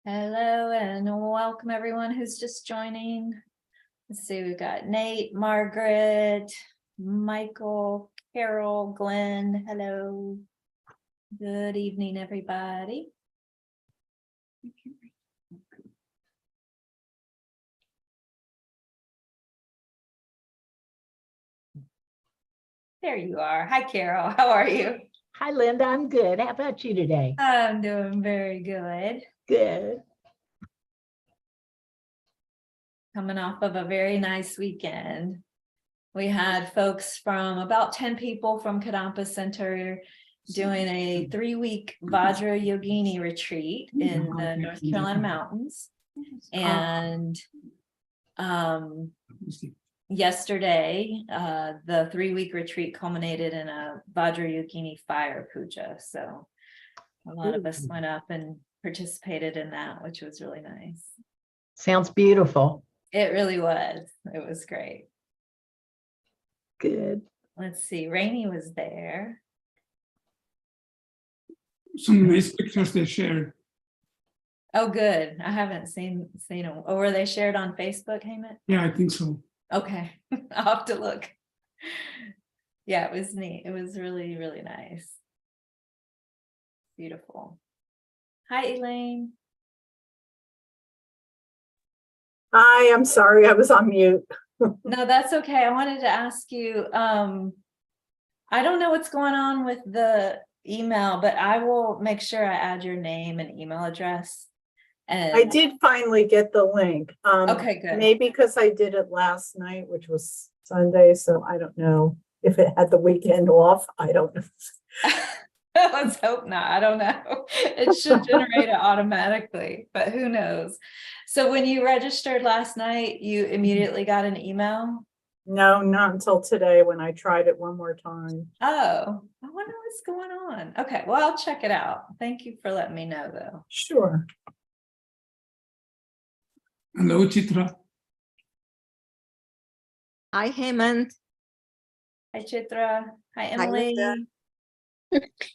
Hello and welcome everyone who's just joining. Let's see, we've got Nate, Margaret, Michael, Carol, Glenn. Hello. Good evening, everybody. There you are. Hi, Carol. How are you? Hi, Linda. I'm good. How about you today? I'm doing very good. Good. Coming off of a very nice weekend. We had folks from about 10 people from Kadampa Center doing a 3-week Vajra Yogini retreat in the North Carolina mountains. And yesterday, the 3-week retreat culminated in a Vajra Yogini fire puja. So a lot of us went up and participated in that, which was really nice. Sounds beautiful. It really was. It was great. Good. Let's see. Rainey was there. Some nice pictures they shared. Oh, good. I haven't seen them. Oh, were they shared on Facebook, Heyman? Yeah, I think so. Okay. I'll have to look. Yeah, it was neat. It was really, really nice. Beautiful. Hi, Elaine. Hi, I'm sorry, I was on mute. No, that's okay. I wanted to ask you, I don't know what's going on with the email, but I will make sure I add your name and email address. And I did finally get the link. Okay, good. Maybe because I did it last night, which was Sunday, so I don't know if it had the weekend off. I don't know. Let's hope not. I don't know. It should generate it automatically, but who knows? So when you registered last night, you immediately got an email? No, not until today when I tried it one more time. Oh, I wonder what's going on. Okay, well, I'll check it out. Thank you for letting me know, though. Sure. Hello, Chitra. Hi, Hemant. Hi, Chitra. Hi, Emily. Linda.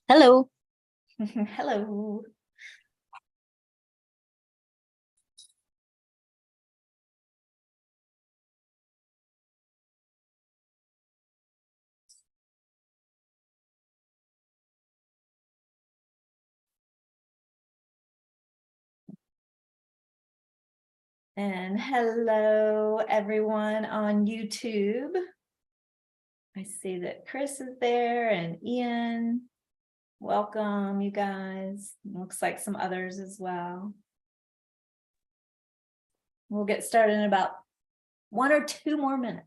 Hello. Hello. And hello, everyone on YouTube. I see that Chris is there and Ian. Welcome, you guys. Looks like some others as well. We'll get started in about 1 or 2 more minutes.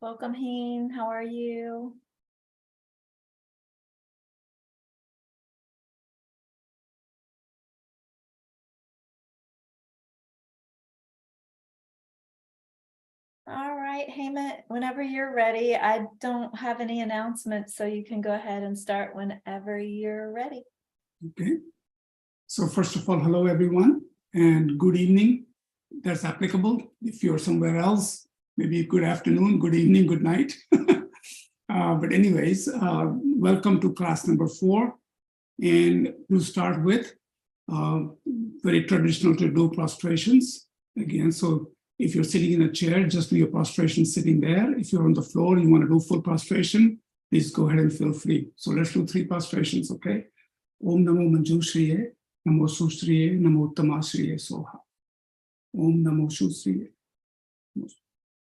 Welcome, Heen. How are you? All right, Heyman, whenever you're ready. I don't have any announcements, so you can go ahead and start whenever you're ready. Okay. So first of all, hello, everyone, and good evening. That's applicable. If you're somewhere else, maybe good afternoon, good evening, good night. But anyways, welcome to class number 4. And to start with, very traditional to do prostrations. Again, so if you're sitting in a chair, just do your prostration sitting there. If you're on the floor, you want to do full prostration, please go ahead and feel free. So let's do 3 prostrations, okay? Om Namo Manjushriye, Namo Sushriye, Namo Uttamaashriye Soha. Om Namo Sushriye,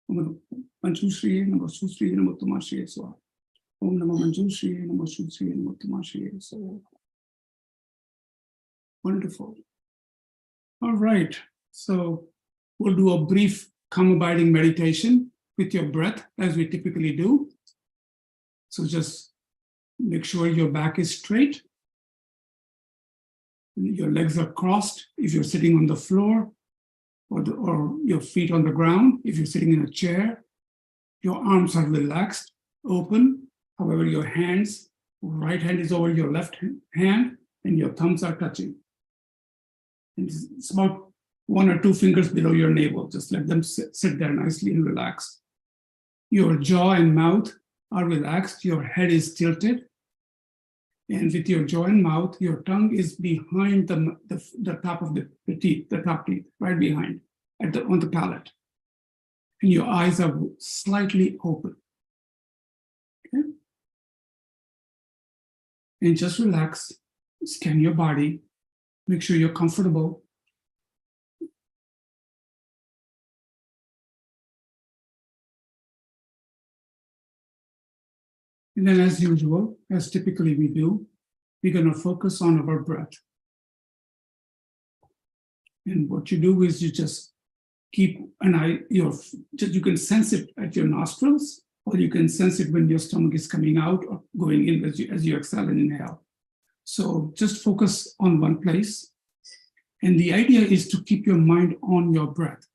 Om Manjushriye, Namo Sushriye, Namo Uttamaashriye Soha. Om Namo Manjushriye, Namo Sushriye, Namo Uttamaashriye Soha. Wonderful. All right. So we'll do a brief calm abiding meditation with your breath as we typically do. So just make sure your back is straight. Your legs are crossed if you're sitting on the floor, or your feet on the ground if you're sitting in a chair. Your arms are relaxed, open. However, your hands, right hand is over your left hand and your thumbs are touching. And it's about 1 or 2 fingers below your navel. Just let them sit there nicely and relaxed. Your jaw and mouth are relaxed. Your head is tilted. And with your jaw and mouth, your tongue is behind the top of the teeth, the top teeth, right behind, on the palate. And your eyes are slightly open. Okay? And just relax, scan your body, make sure you're comfortable. And then as usual, as typically we do, we're going to focus on our breath. And what you do is you just keep an eye, you can sense it at your nostrils, or you can sense it when your stomach is coming out or going in as you exhale and inhale. So just focus on one place. And the idea is to keep your mind on your breath.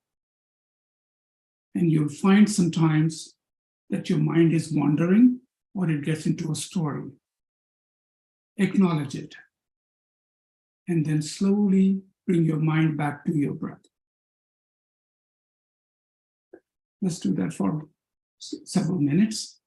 And you'll find sometimes that your mind is wandering or it gets into a story. Acknowledge it. And then slowly bring your mind back to your breath. Let's do that for several minutes.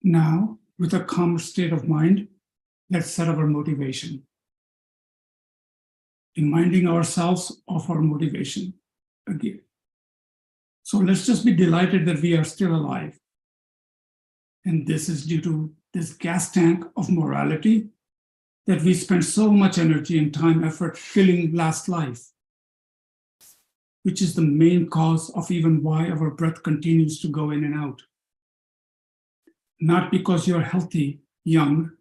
Now, with a calmer state of mind, let's set our motivation. Reminding ourselves of our motivation again. So let's just be delighted that we are still alive. And this is due to this gas tank of morality that we spend so much energy and time, effort filling last life, which is the main cause of even why our breath continues to go in and out. Not because you're healthy, young,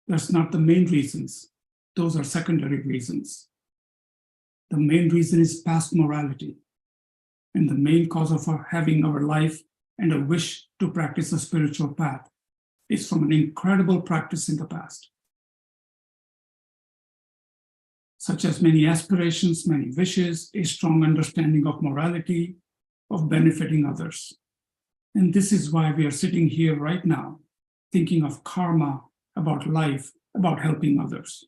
that's not the main reasons. Those are secondary reasons. The main reason is past morality. And the main cause of having our life and a wish to practice a spiritual path is from an incredible practice in the past. Such as many aspirations, many wishes, a strong understanding of morality, of benefiting others. And this is why we are sitting here right now, thinking of karma, about life, about helping others.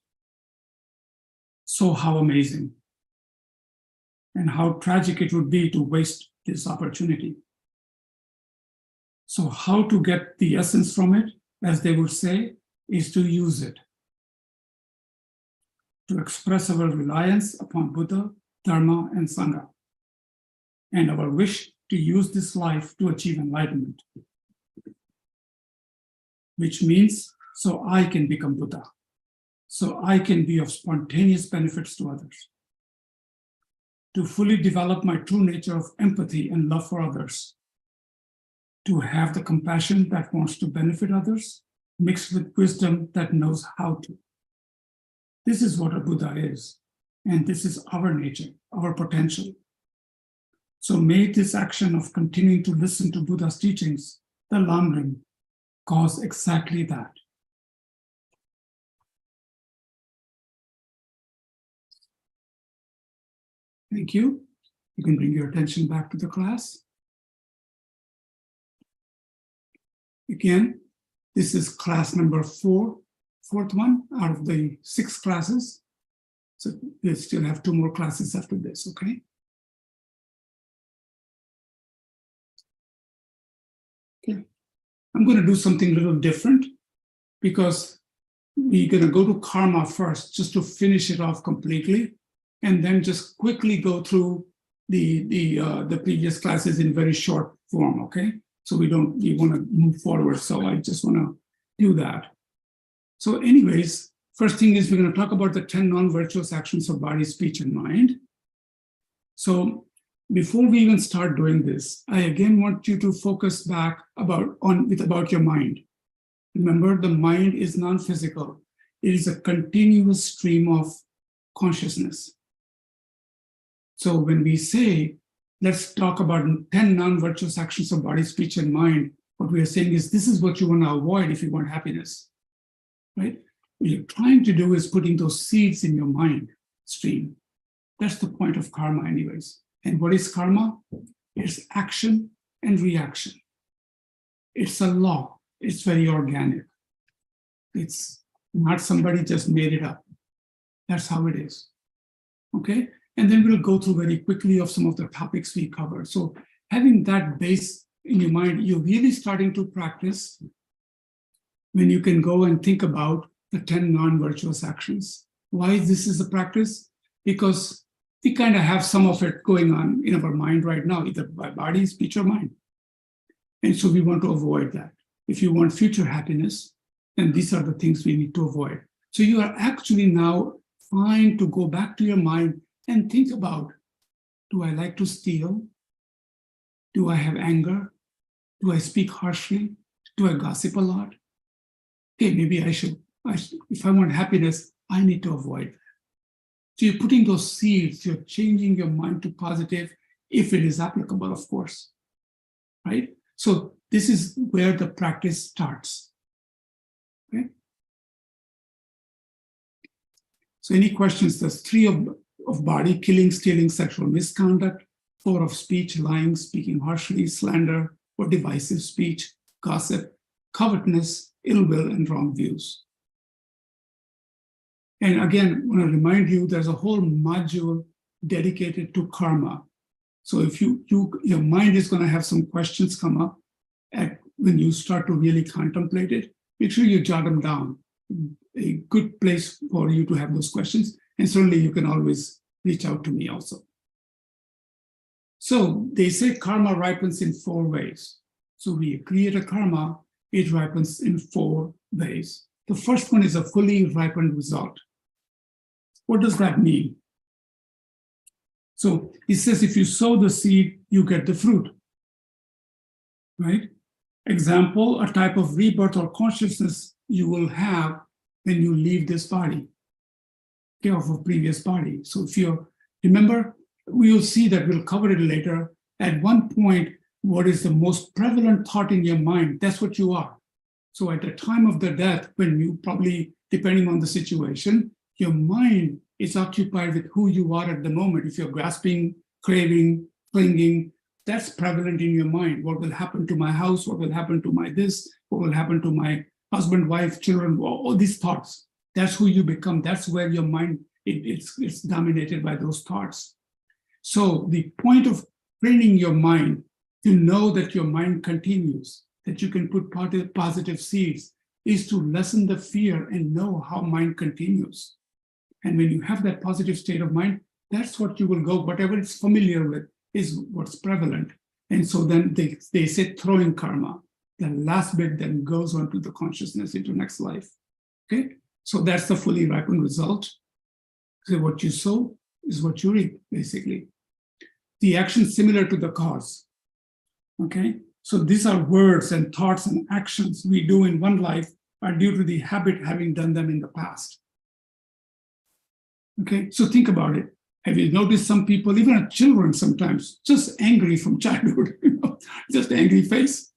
So how amazing. And how tragic it would be to waste this opportunity. So how to get the essence from it, as they would say, is to use it. To express our reliance upon Buddha, Dharma, and Sangha. And our wish to use this life to achieve enlightenment. Which means, so I can become Buddha. So I can be of spontaneous benefits to others. to fully develop my true nature of empathy and love for others, to have the compassion that wants to benefit others, mixed with wisdom that knows how to. This is what a Buddha is, and this is our nature, our potential. So may this action of continuing to listen to Buddha's teachings, the Lamrim, cause exactly that. Thank you. You can bring your attention back to the class. Again, this is class number 4, fourth one out of the 6 classes. So we still have 2 more classes after this, okay? Okay. I'm going to do something a little different because we're going to go to karma first, just to finish it off completely, and then just quickly go through the previous classes in very short form, okay? So we want to move forward, so I just want to do that. So anyways, first thing is we're going to talk about the 10 non-virtuous actions of body, speech, and mind. So before we even start doing this, I again want you to focus back about your mind. Remember, the mind is non-physical. It is a continuous stream of consciousness. So when we say, let's talk about 10 non-virtuous actions of body, speech, and mind, what we are saying is this is what you want to avoid if you want happiness, right? What you're trying to do is putting those seeds in your mind stream. That's the point of karma anyways. And what is karma? It's action and reaction. It's a law. It's very organic. It's not somebody just made it up. That's how it is, okay? And then we'll go through very quickly of some of the topics we covered. So having that base in your mind, you're really starting to practice when you can go and think about the 10 non-virtuous actions. Why this is a practice? Because we kind of have some of it going on in our mind right now, either by body, speech, or mind. And so we want to avoid that. If you want future happiness, then these are the things we need to avoid. So you are actually now fine to go back to your mind and think about, do I like to steal? Do I have anger? Do I speak harshly? Do I gossip a lot? Okay, maybe I should, if I want happiness, I need to avoid that. So you're putting those seeds, you're changing your mind to positive, if it is applicable, of course, right? So this is where the practice starts, okay? So any questions? There's 3 of body: killing, stealing, sexual misconduct; 4 of speech: lying, speaking harshly, slander, or divisive speech; gossip, covetousness, ill will, and wrong views. And again, I want to remind you, there's a whole module dedicated to karma. So if your mind is going to have some questions come up when you start to really contemplate it, make sure you jot them down. A good place for you to have those questions. And certainly you can always reach out to me also. So they say karma ripens in 4 ways. So we create a karma, it ripens in 4 ways. The first one is a fully ripened result. What does that mean? So it says if you sow the seed, you get the fruit, right? Example, a type of rebirth or consciousness you will have when you leave this body, okay, of a previous body. So if you remember, we'll see that we'll cover it later. At one point, what is the most prevalent thought in your mind? That's what you are. So at the time of the death, when you probably, depending on the situation, your mind is occupied with who you are at the moment. If you're grasping, craving, clinging, that's prevalent in your mind. What will happen to my house? What will happen to my this? What will happen to my husband, wife, children? All these thoughts. That's who you become. That's where your mind, it's dominated by those thoughts. So the point of training your mind to know that your mind continues, that you can put positive seeds, is to lessen the fear and know how mind continues. And when you have that positive state of mind, that's what you will go, whatever it's familiar with is what's prevalent. And so then they say throwing karma. The last bit then goes on to the consciousness into next life, okay? So that's the fully ripened result. So what you sow is what you reap, basically. the action similar to the cause. Okay, so these are words and thoughts and actions we do in one life are due to the habit having done them in the past. Okay, so think about it. Have you noticed some people, even children sometimes, just angry from childhood, just angry face,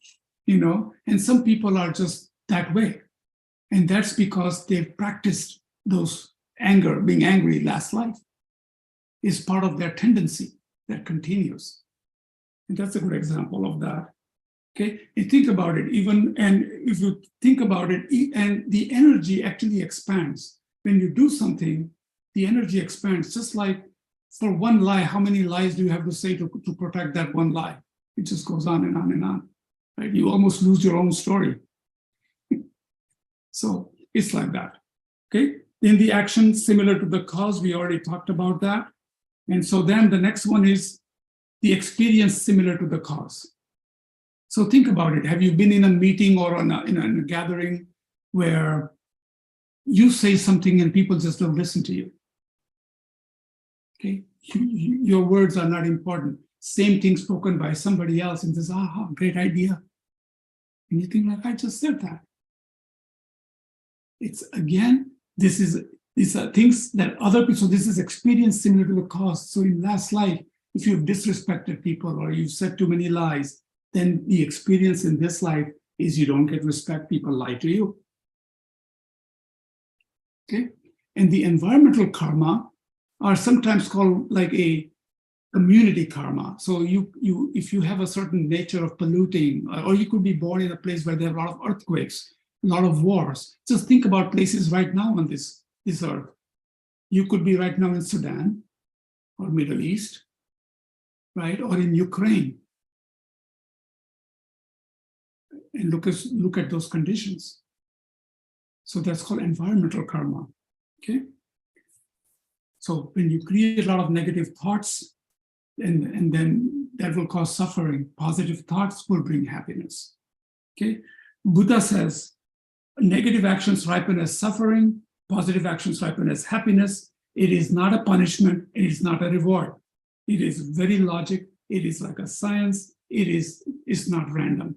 and some people are just that way. And that's because they've practiced those anger, being angry last life is part of their tendency that continues. And that's a good example of that. Okay, and think about it, and if you think about it, and the energy actually expands. When you do something, the energy expands, just like for one lie, how many lies do you have to say to protect that one lie? It just goes on and on and on, right? You almost lose your own story. So it's like that, okay? In the action, similar to the cause, we already talked about that. And so then the next one is the experience similar to the cause. So think about it. Have you been in a meeting or in a gathering where you say something and people just don't listen to you? Okay, your words are not important. Same thing spoken by somebody else and says, aha, great idea. And you think like, I just said that. It's again, these are things that other people, so this is experience similar to the cause. So in last life, if you've disrespected people or you've said too many lies, then the experience in this life is you don't get respect, people lie to you. Okay, and the environmental karma are sometimes called like a community karma. So if you have a certain nature of polluting, or you could be born in a place where there are a lot of earthquakes, a lot of wars. Just think about places right now on this earth. You could be right now in Sudan or Middle East, right? Or in Ukraine. And look at those conditions. So that's called environmental karma, okay? So when you create a lot of negative thoughts, and then that will cause suffering. Positive thoughts will bring happiness, okay? Buddha says, negative actions ripen as suffering, positive actions ripen as happiness. It is not a punishment, it is not a reward. It is very logic, it is like a science, it's not random,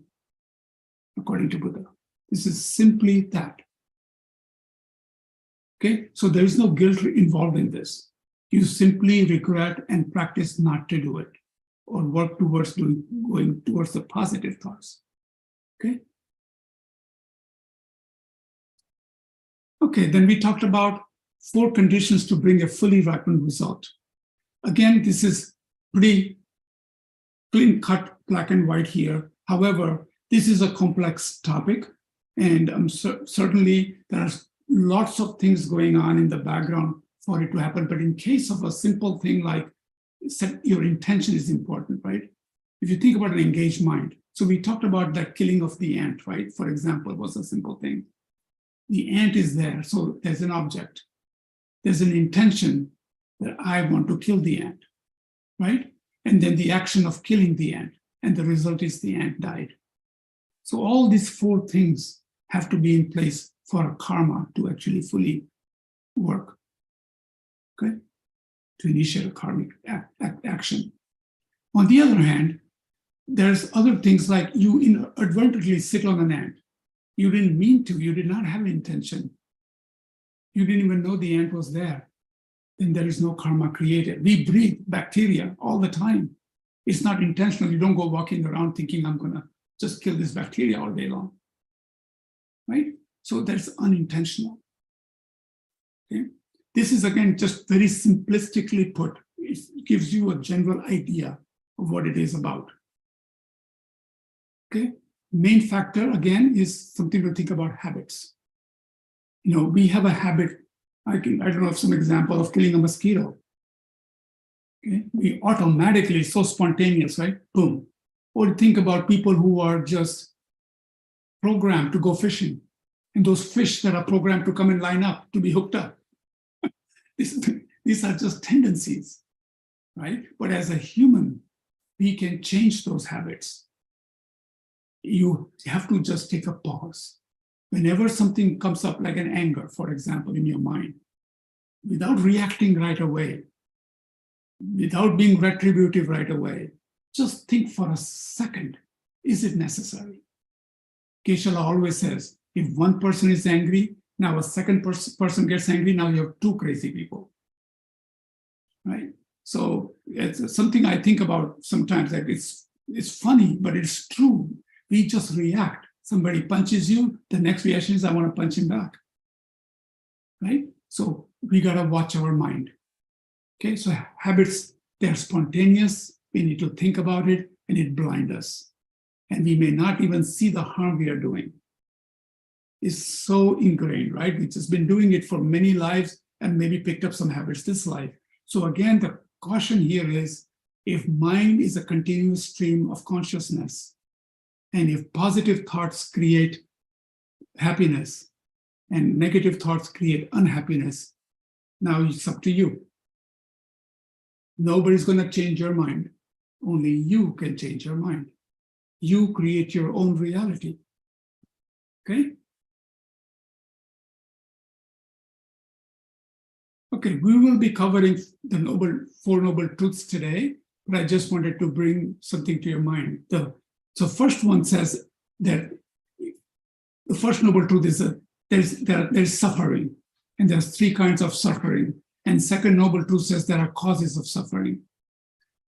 according to Buddha. This is simply that. Okay, so there is no guilt involved in this. You simply regret and practice not to do it, or work towards going towards the positive thoughts. Okay. Okay, then we talked about 4 conditions to bring a fully ripened result. Again, this is pretty clean cut, black and white here. However, this is a complex topic, and certainly there are lots of things going on in the background for it to happen. But in case of a simple thing like your intention is important, right? If you think about an engaged mind. So we talked about that killing of the ant, right? For example, was a simple thing. The ant is there, so there's an object. There's an intention that I want to kill the ant, right? And then the action of killing the ant, and the result is the ant died. So all these 4 things have to be in place for a karma to actually fully work, okay? To initiate a karmic action. On the other hand, there's other things like you inadvertently sit on an ant. You didn't mean to, you did not have intention. You didn't even know the ant was there. Then there is no karma created. We breathe bacteria all the time. It's not intentional. You don't go walking around thinking I'm gonna just kill this bacteria all day long, right? So that's unintentional, okay? This is again, just very simplistically put. It gives you a general idea of what it is about, okay? Main factor, again, is something to think about: habits. We have a habit, I don't know of some example of killing a mosquito. Okay? We automatically, so spontaneous, right? Boom. Or think about people who are just programmed to go fishing, and those fish that are programmed to come and line up, to be hooked up. These are just tendencies, right? But as a human, we can change those habits. You have to just take a pause. Whenever something comes up like an anger, for example, in your mind, without reacting right away, without being retributive right away, just think for a second, is it necessary? Keshala always says, if one person is angry, now a second person gets angry, now you have two crazy people, right? So it's something I think about sometimes, like it's funny, but it's true. We just react. Somebody punches you, the next reaction is I want to punch him back, right? So we got to watch our mind. Okay, so habits, they're spontaneous. We need to think about it, and it blinds us. And we may not even see the harm we are doing. It's so ingrained, right? We've just been doing it for many lives and maybe picked up some habits this life. So again, the caution here is, if mind is a continuous stream of consciousness, and if positive thoughts create happiness and negative thoughts create unhappiness, now it's up to you. Nobody's going to change your mind. Only you can change your mind. You create your own reality. Okay? Okay, we will be covering the Four Noble Truths today, but I just wanted to bring something to your mind. So first one says that the first noble truth is that there's suffering, and there's three kinds of suffering. And second noble truth says there are causes of suffering.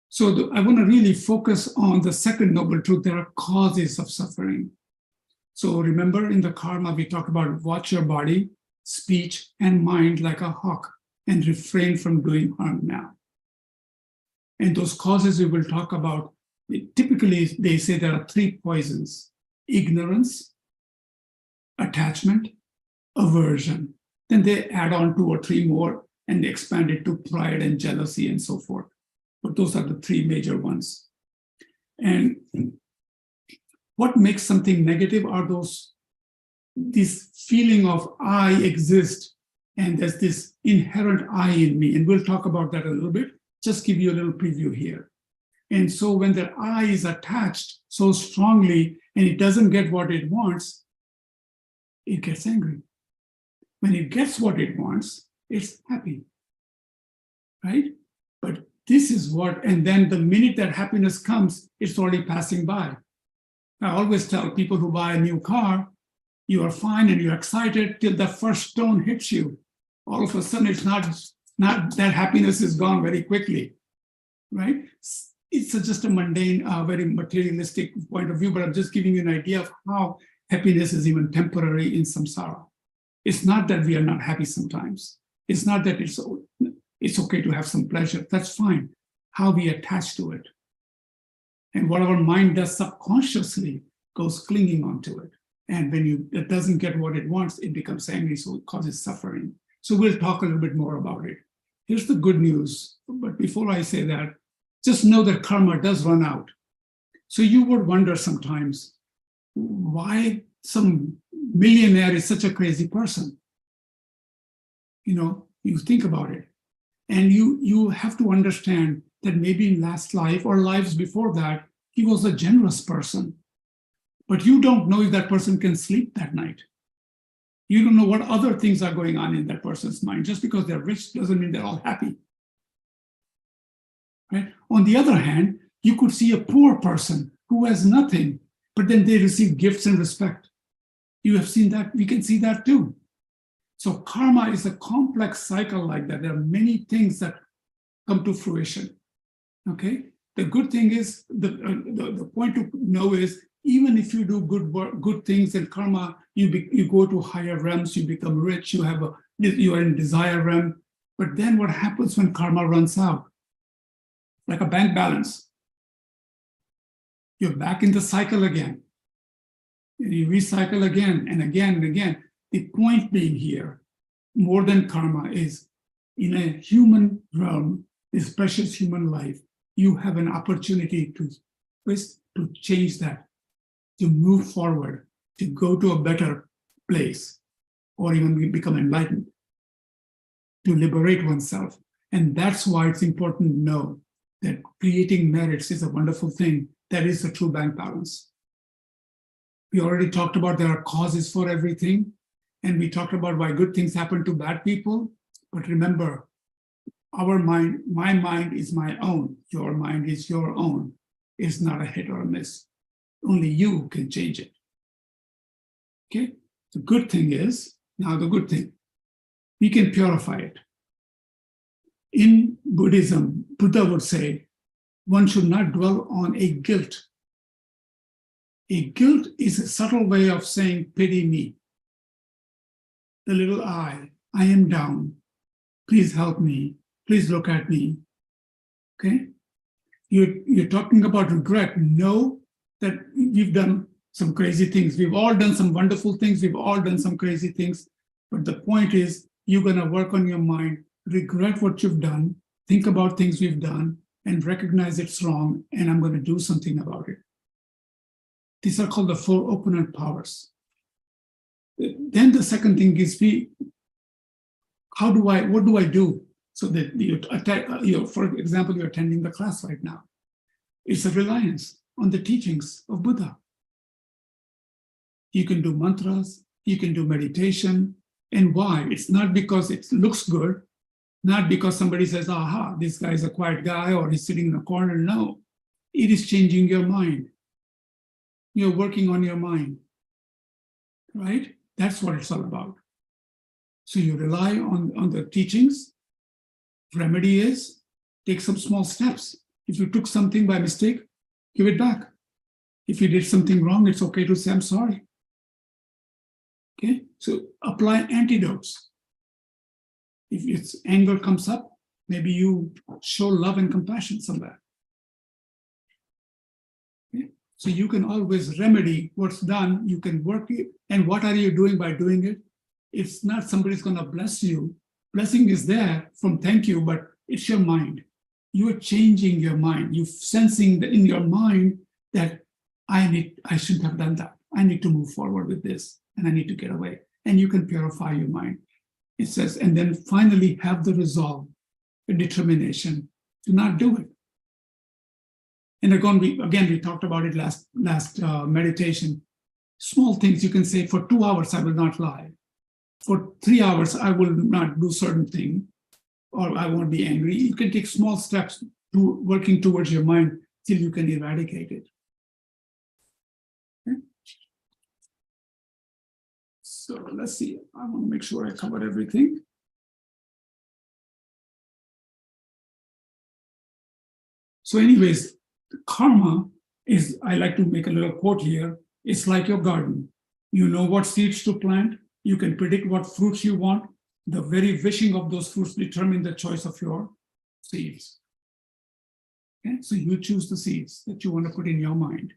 So I want to really focus on the second noble truth, there are causes of suffering. So remember in the karma, we talked about watch your body, speech, and mind like a hawk, and refrain from doing harm now. And those causes we will talk about, typically they say there are three poisons: ignorance, attachment, aversion. Then they add on 2 or 3 more and they expand it to pride and jealousy and so forth. But those are the 3 major ones. And what makes something negative are this feeling of I exist, and there's this inherent I in me. And we'll talk about that a little bit. Just give you a little preview here. And so when the I is attached so strongly and it doesn't get what it wants, it gets angry. When it gets what it wants, it's happy, right? But this is what, and then the minute that happiness comes, it's already passing by. I always tell people who buy a new car, you are fine and you're excited till the first stone hits you. All of a sudden, it's not that happiness is gone very quickly, right? It's just a mundane, very materialistic point of view, but I'm just giving you an idea of how happiness is even temporary in samsara. It's not that we are not happy sometimes. It's not that it's okay to have some pleasure. That's fine. How we attach to it. And what our mind does subconsciously goes clinging onto it. And when it doesn't get what it wants, it becomes angry, so it causes suffering. So we'll talk a little bit more about it. Here's the good news. But before I say that, just know that karma does run out. So you would wonder sometimes why some millionaire is such a crazy person. You think about it. And you have to understand that maybe in last life or lives before that, he was a generous person. But you don't know if that person can sleep that night. You don't know what other things are going on in that person's mind. Just because they're rich doesn't mean they're all happy. Right? On the other hand, you could see a poor person who has nothing, but then they receive gifts and respect. You have seen that. We can see that too. So karma is a complex cycle like that. There are many things that come to fruition. Okay. The good thing is the point to know is even if you do good work, good things in karma, you go to higher realms. You become rich. You are in desire realm. But then what happens when karma runs out? Like a bank balance. You're back in the cycle again. And you recycle again and again and again. The point being here, more than karma, is in a human realm, this precious human life, you have an opportunity to change that, to move forward, to go to a better place, or even become enlightened, to liberate oneself. And that's why it's important to know that creating merits is a wonderful thing. That is the true bank balance. We already talked about there are causes for everything. And we talked about why good things happen to bad people. But remember, our mind, my mind is my own, your mind is your own. It's not a hit or a miss. Only you can change it. Okay, the good thing is, now the good thing, we can purify it. In Buddhism, Buddha would say, one should not dwell on a guilt. A guilt is a subtle way of saying, pity me. The little I am down. Please help me. Please look at me. Okay? You're talking about regret. Know that we've done some crazy things. We've all done some wonderful things. We've all done some crazy things. But the point is, you're going to work on your mind, regret what you've done, think about things we've done, and recognize it's wrong, and I'm going to do something about it. These are called the four opponent powers. Then the second thing is, what do I do? So that for example, you're attending the class right now. It's a reliance on the teachings of Buddha. You can do mantras, you can do meditation. And why? It's not because it looks good, not because somebody says, aha, this guy is a quiet guy or he's sitting in a corner. No, it is changing your mind. You're working on your mind, right? That's what it's all about. So you rely on the teachings. Remedy is take some small steps. If you took something by mistake, give it back. If you did something wrong, it's okay to say, I'm sorry. Okay, so apply antidotes. If it's anger comes up, maybe you show love and compassion somewhere. Okay? So you can always remedy what's done. You can work it. And what are you doing by doing it? It's not somebody's going to bless you. Blessing is there from thank you, but it's your mind. You are changing your mind. You're sensing that in your mind that I shouldn't have done that. I need to move forward with this, and I need to get away. And you can purify your mind. It says, and then finally have the resolve, the determination to not do it. And again, we talked about it last meditation. Small things you can say, for 2 hours, I will not lie. For 3 hours, I will not do certain thing, or I won't be angry. You can take small steps to working towards your mind till you can eradicate it. Okay? So let's see. I want to make sure I covered everything. So anyways, karma is, I like to make a little quote here. It's like your garden. You know what seeds to plant. You can predict what fruits you want. The very wishing of those fruits determine the choice of your seeds. Okay? So you choose the seeds that you want to put in your mind.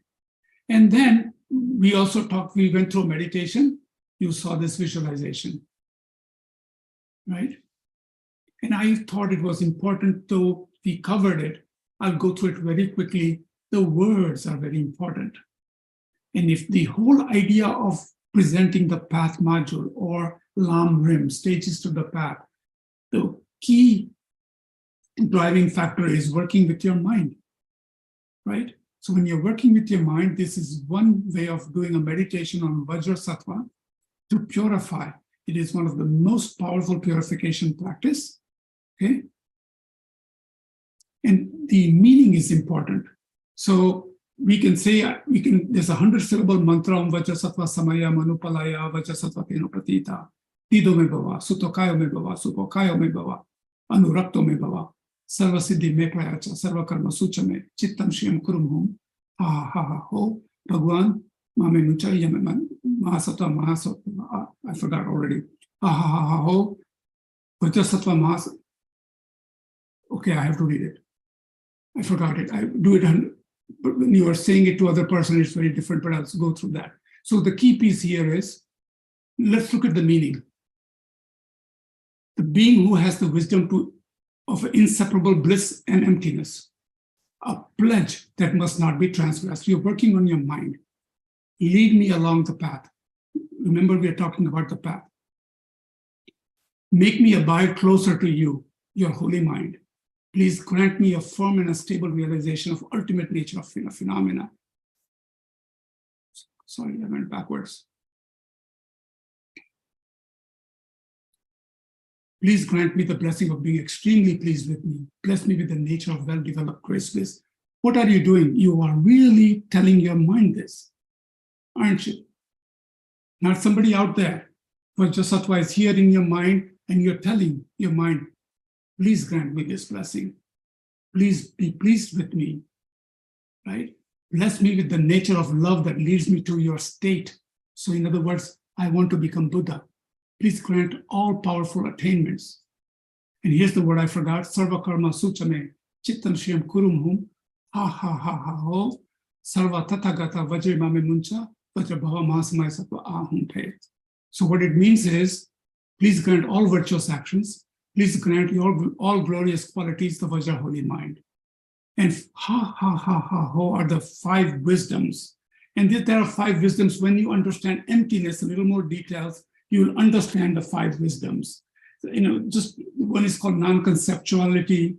And then we went through meditation. You saw this visualization, right? And I thought it was important, though we covered it. I'll go through it very quickly. The words are very important. And if the whole idea of presenting the path module or Lam Rim, stages to the path, the key driving factor is working with your mind, right? So when you're working with your mind, this is one way of doing a meditation on Vajrasattva to purify. It is one of the most powerful purification practice, okay? And the meaning is important. So we can say, there's a 100-syllable mantra om Vajrasattva samaya manupalaya Vajrasattva teno pratita tido me bhava sutokayo me bhava supokayo me bhava anurakto me bhava sarva siddhi me prayacha sarva karma sucha me chittam shriyam kurum hum ha ha ha ho bhagwan mame nucha yaman mahasattva I forgot already ha ha ha ha ho Vajrasattva mahasattva. Okay, I have to read it. I forgot it. I do it but when you are saying it to other person, it's very different, but I'll go through that. So the key piece here is, let's look at the meaning. The being who has the wisdom of inseparable bliss and emptiness, a pledge that must not be transgressed. You're working on your mind. Lead me along the path. Remember, we are talking about the path. Make me abide closer to you, your holy mind. Please grant me a firm and a stable realization of ultimate nature of phenomena. Sorry, I went backwards. Please grant me the blessing of being extremely pleased with me. Bless me with the nature of well-developed grace bliss. What are you doing? You are really telling your mind this, aren't you? Not somebody out there, but just otherwise here in your mind, and you're telling your mind, please grant me this blessing. Please be pleased with me, right? Bless me with the nature of love that leads me to your state. So in other words, I want to become Buddha. Please grant all powerful attainments. And here's the word I forgot, Sarva Karma Suchame, Chittam Shriyam Kurum Hum, Ha Ha Ha Ha Ho, Sarva Tathagata Vajre Mame Muncha, Vajra Bhava Mahasamaya Sattva Ahum Te. So what it means is, please grant all virtuous actions. Please grant your all glorious qualities, the Vajra Holy Mind. And Ha Ha Ha Ha Ho are the 5 wisdoms. And there are 5 wisdoms. When you understand emptiness, a little more details, you will understand the 5 wisdoms. You know, just one is called non-conceptuality.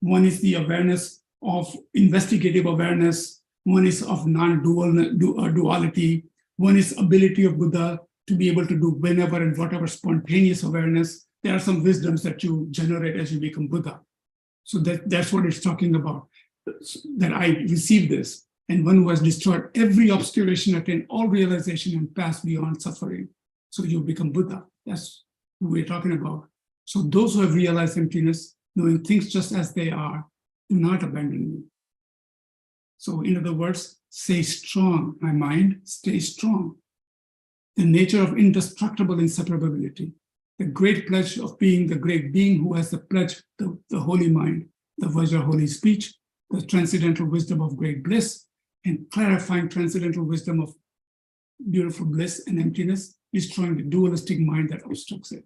One is the awareness of investigative awareness. One is of non-duality. One is ability of Buddha to be able to do whenever and whatever spontaneous awareness. There are some wisdoms that you generate as you become Buddha. So that's what it's talking about, that I received this. And one who has destroyed every obscuration, attained all realization and passed beyond suffering. So you become Buddha. That's who we're talking about. So those who have realized emptiness, knowing things just as they are, do not abandon me. So in other words, stay strong, my mind, stay strong. The nature of indestructible inseparability, the great pledge of being the great being who has the pledge, the holy mind, the Vajra holy speech, the transcendental wisdom of great bliss, and clarifying transcendental wisdom of beautiful bliss and emptiness, destroying the dualistic mind that obstructs it.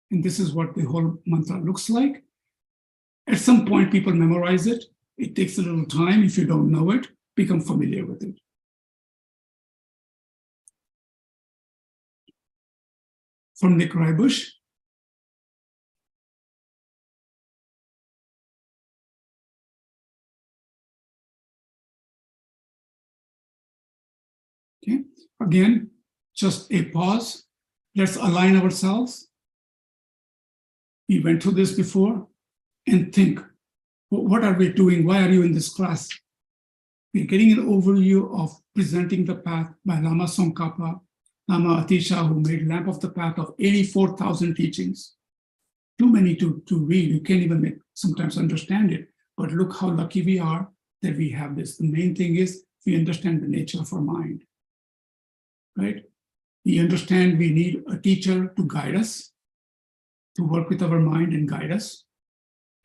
And this is what the whole mantra looks like. At some point, people memorize it. It takes a little time. If you don't know it, become familiar with it. From Nick Rybush. Okay, again, just a pause. Let's align ourselves. We went through this before, and think, what are we doing? Why are you in this class? We're getting an overview of presenting the path by Lama Tsongkhapa, Lama Atisha, who made Lamp of the Path of 84,000 teachings. Too many to read. You can't even sometimes understand it. But look how lucky we are that we have this. The main thing is we understand the nature of our mind. Right? We understand we need a teacher to guide us, to work with our mind and guide us.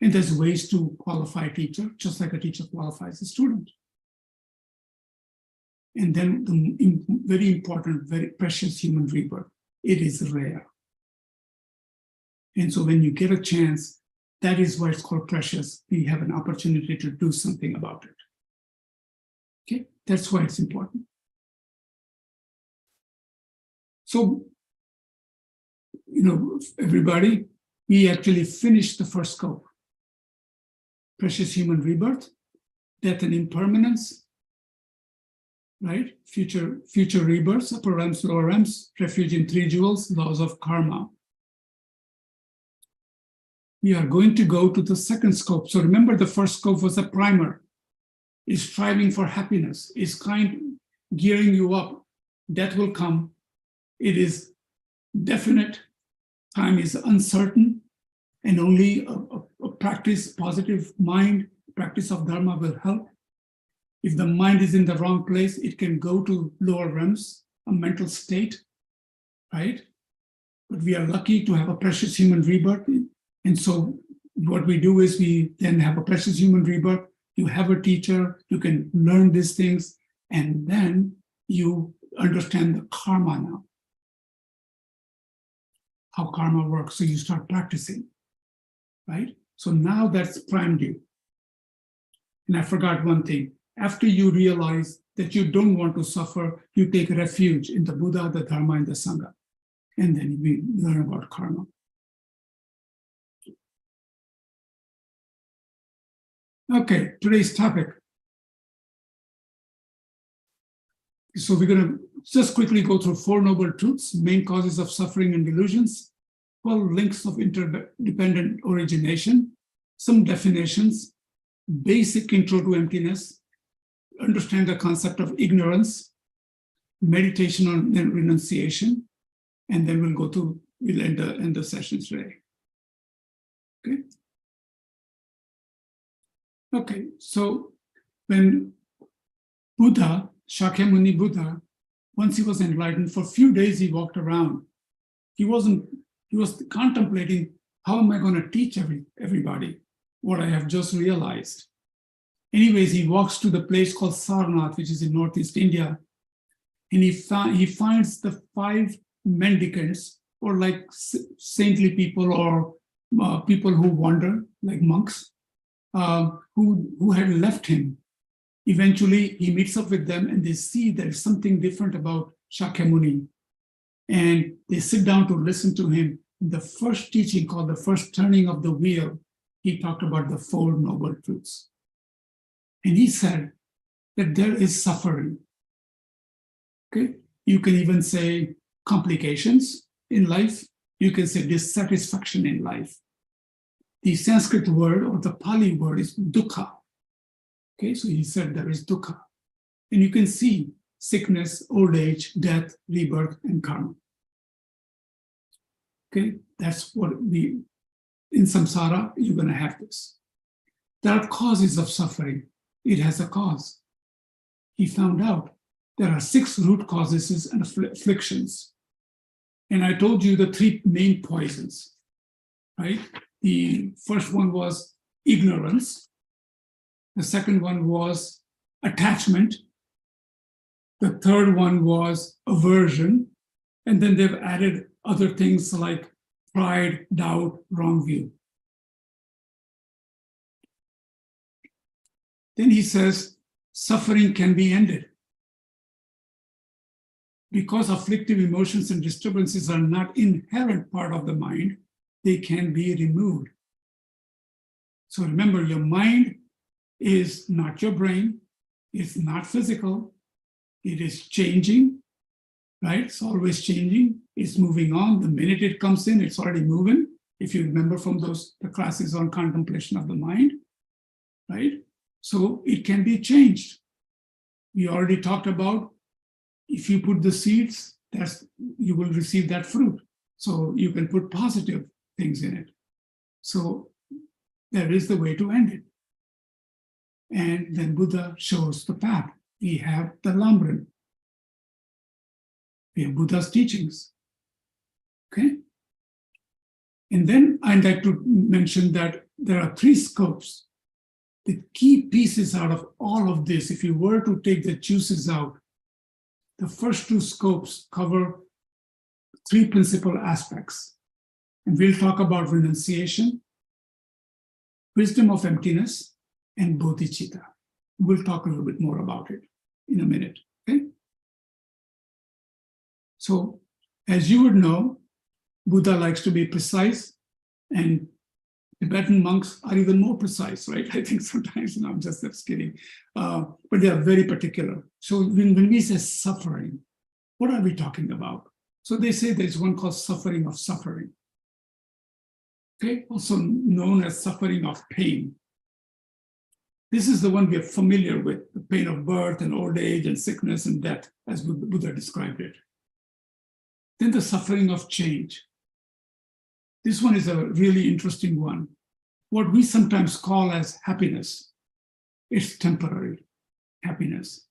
And there's ways to qualify a teacher, just like a teacher qualifies a student. And then the very important, very precious human rebirth. It is rare. And so when you get a chance, that is why it's called precious. We have an opportunity to do something about it. Okay, that's why it's important. So, you know, everybody, we actually finished the first scope. Precious human rebirth, death and impermanence, right? Future rebirths, upper realms, lower realms, refuge in 3 jewels, laws of karma. We are going to go to the second scope. So remember, the first scope was a primer. Is striving for happiness, is gearing you up. Death will come. It is definite. Time is uncertain, and only a practice, positive mind, practice of Dharma will help. If the mind is in the wrong place, it can go to lower realms, a mental state, right? But we are lucky to have a precious human rebirth. And so what we do is we then have a precious human rebirth. You have a teacher, you can learn these things, and then you understand the karma now. How karma works. So you start practicing, right? So now that's primed you. And I forgot one thing. After you realize that you don't want to suffer, you take refuge in the Buddha, the Dharma, and the Sangha. And then we learn about karma. Okay, today's topic. So we're going to just quickly go through 4 noble truths, main causes of suffering and delusions. 12 links of interdependent origination, some definitions, basic intro to emptiness, understand the concept of ignorance, meditation on renunciation, and then we'll end the session today. Okay. Okay, so when Buddha, Shakyamuni Buddha, once he was enlightened, for a few days he walked around. He was contemplating, how am I going to teach everybody what I have just realized? Anyways, he walks to the place called Sarnath, which is in Northeast India, and he finds the 5 mendicants, or like saintly people, or people who wander, like monks, who had left him. Eventually, he meets up with them and they see there's something different about Shakyamuni. And they sit down to listen to him. The first teaching, called the first turning of the wheel, he talked about the 4 noble truths. And he said that there is suffering. Okay, you can even say complications in life. You can say dissatisfaction in life. The Sanskrit word or the Pali word is dukkha. Okay, so he said there is dukkha. And you can see sickness, old age, death, rebirth, and karma. Okay, that's what in samsara, you're going to have this. There are causes of suffering. It has a cause. He found out there are 6 root causes and afflictions. And I told you the 3 main poisons, right? The first one was ignorance. The second one was attachment. The third one was aversion. And then they've added other things like pride, doubt, wrong view. Then he says, suffering can be ended. Because afflictive emotions and disturbances are not inherent part of the mind, they can be removed. So remember, your mind is not your brain. It's not physical. It is changing, right? It's always changing. It's moving on. The minute it comes in, it's already moving. If you remember from the classes on contemplation of the mind, right? So it can be changed. We already talked about, if you put the seeds, you will receive that fruit. So you can put positive things in it. So there is the way to end it. And then Buddha shows the path. We have the Lambrin. We have Buddha's teachings. Okay? And then I'd like to mention that there are 3 scopes. The key pieces out of all of this, if you were to take the juices out, the first 2 scopes cover 3 principal aspects. And we'll talk about renunciation, wisdom of emptiness, and bodhicitta. We'll talk a little bit more about it in a minute, okay? So, as you would know, Buddha likes to be precise, and Tibetan monks are even more precise, right? I think sometimes, I'm just kidding. But they are very particular. So when we say suffering, what are we talking about? So they say there's one called suffering of suffering. Okay, also known as suffering of pain. This is the one we are familiar with, the pain of birth and old age and sickness and death, as Buddha described it. Then the suffering of change. This one is a really interesting one. What we sometimes call as happiness, it's temporary happiness.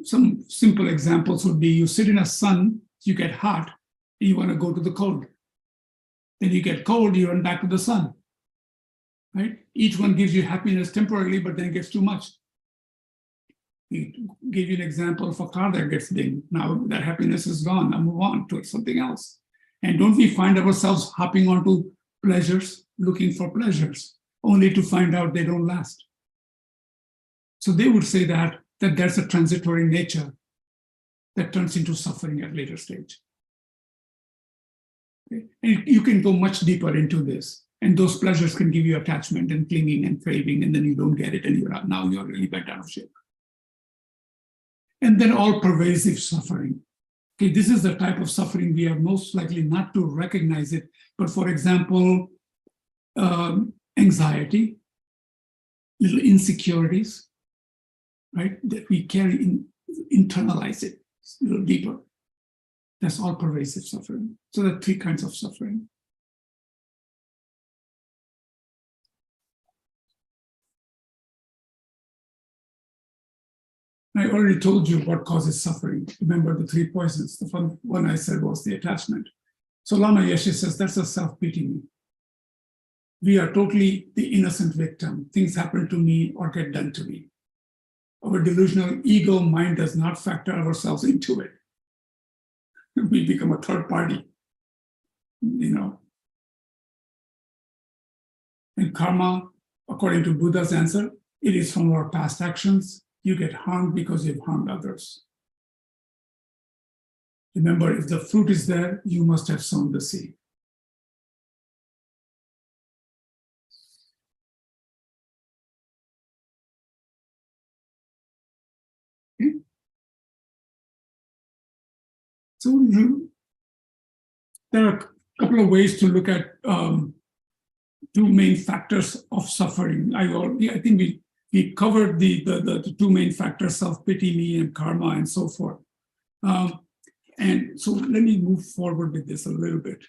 Some simple examples would be you sit in a sun, you get hot, and you want to go to the cold. Then you get cold, you run back to the sun. Right? Each one gives you happiness temporarily, but then it gets too much. We gave you an example of a car that gets dinged. Now that happiness is gone. Now move on to something else. And don't we find ourselves hopping onto pleasures, looking for pleasures, only to find out they don't last? So they would say that there's a transitory nature that turns into suffering at a later stage. Okay? And you can go much deeper into this. And those pleasures can give you attachment and clinging and craving, and then you don't get it, and now you're really bent out of shape. And then all pervasive suffering. Okay, this is the type of suffering we are most likely not to recognize it. But for example, anxiety, little insecurities, right? That we carry in, internalize it a little deeper. That's all pervasive suffering. So there are three kinds of suffering. I already told you what causes suffering. Remember the three poisons. The one I said was the attachment. So Lama Yeshe says that's a self-pity. We are totally the innocent victim. Things happen to me or get done to me. Our delusional ego mind does not factor ourselves into it. We become a third party, you know. And karma, according to Buddha's answer, it is from our past actions. You get harmed because you've harmed others. Remember, if the fruit is there, you must have sown the seed. Okay. So there are a couple of ways to look at two main factors of suffering. I think we covered the two main factors, self-pity, me, and karma, and so forth. And so let me move forward with this a little bit.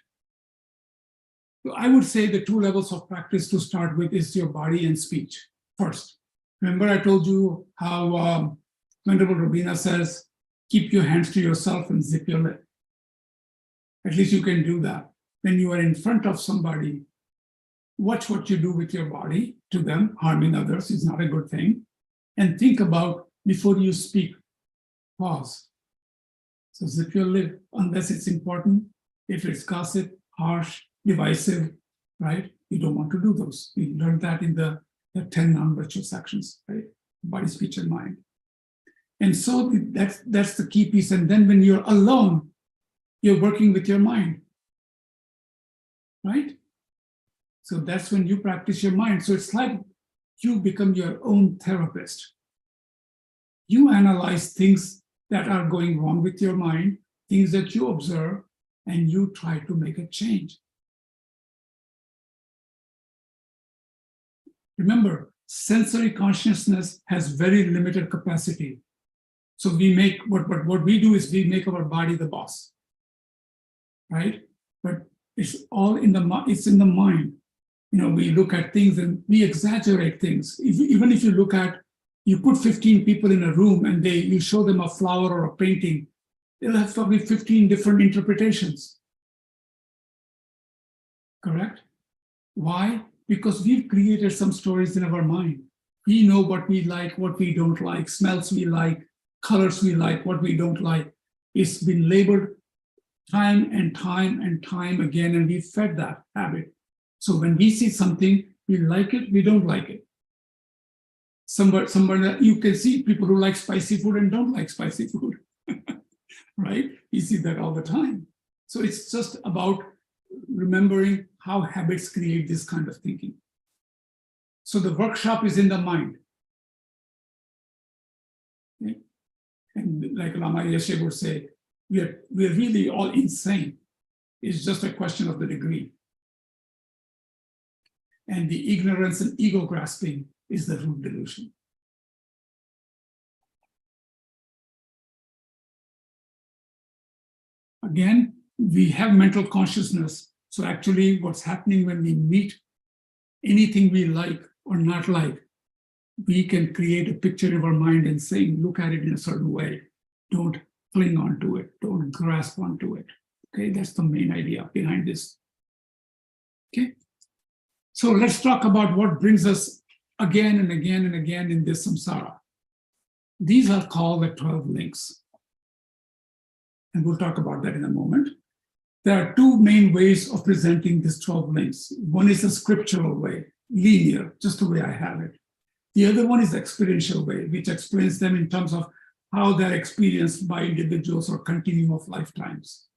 So I would say the two levels of practice to start with is your body and speech first. Remember I told you how Venerable Robina says, keep your hands to yourself and zip your lip. At least you can do that. When you are in front of somebody, watch what you do with your body to them. Harming others is not a good thing. And think about, before you speak, pause. So zip your lip, unless it's important. If it's gossip, harsh, divisive, right? You don't want to do those. We learned that in the 10 non-virtuous actions, right? Body, speech, and mind. And so that's the key piece. And then when you're alone, you're working with your mind, right? So that's when you practice your mind. So it's like you become your own therapist. You analyze things that are going wrong with your mind, things that you observe, and you try to make a change. Remember, sensory consciousness has very limited capacity. So we make, what we do is we make our body the boss, right? But it's all in the mind. You know, we look at things and we exaggerate things. Even if you look at, you put 15 people in a room and you show them a flower or a painting, they'll have probably 15 different interpretations. Correct? Why? Because we've created some stories in our mind. We know what we like, what we don't like, smells we like, colors we like, what we don't like. It's been labeled time and time and time again, and we fed that habit. So when we see something, we like it, we don't like it. Somewhere you can see people who like spicy food and don't like spicy food, right? You see that all the time. So it's just about remembering how habits create this kind of thinking. So the workshop is in the mind. Okay? And like Lama Yeshe would say, we're really all insane. It's just a question of the degree. And the ignorance and ego grasping is the root delusion. Again, we have mental consciousness. So actually what's happening when we meet anything we like or not like, we can create a picture in our mind and saying, look at it in a certain way. Don't cling onto it. Don't grasp onto it. Okay, that's the main idea behind this. Okay, so let's talk about what brings us again and again and again in this samsara. These are called the 12 links. And we'll talk about that in a moment. There are two main ways of presenting these 12 links. One is the scriptural way, linear, just the way I have it. The other one is the experiential way, which explains them in terms of how they're experienced by individuals or continuum of lifetimes.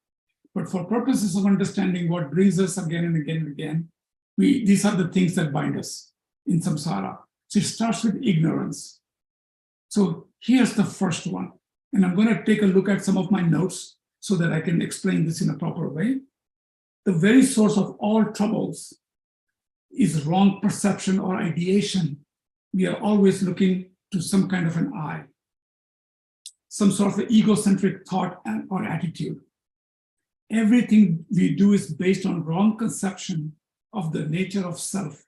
But for purposes of understanding what brings us again and again and again, these are the things that bind us in samsara. So it starts with ignorance. So here's the first one. And I'm going to take a look at some of my notes. so that I can explain this in a proper way. The very source of all troubles is wrong perception or ideation. We are always looking to some kind of an I, some sort of egocentric thought or attitude. Everything we do is based on wrong conception of the nature of self.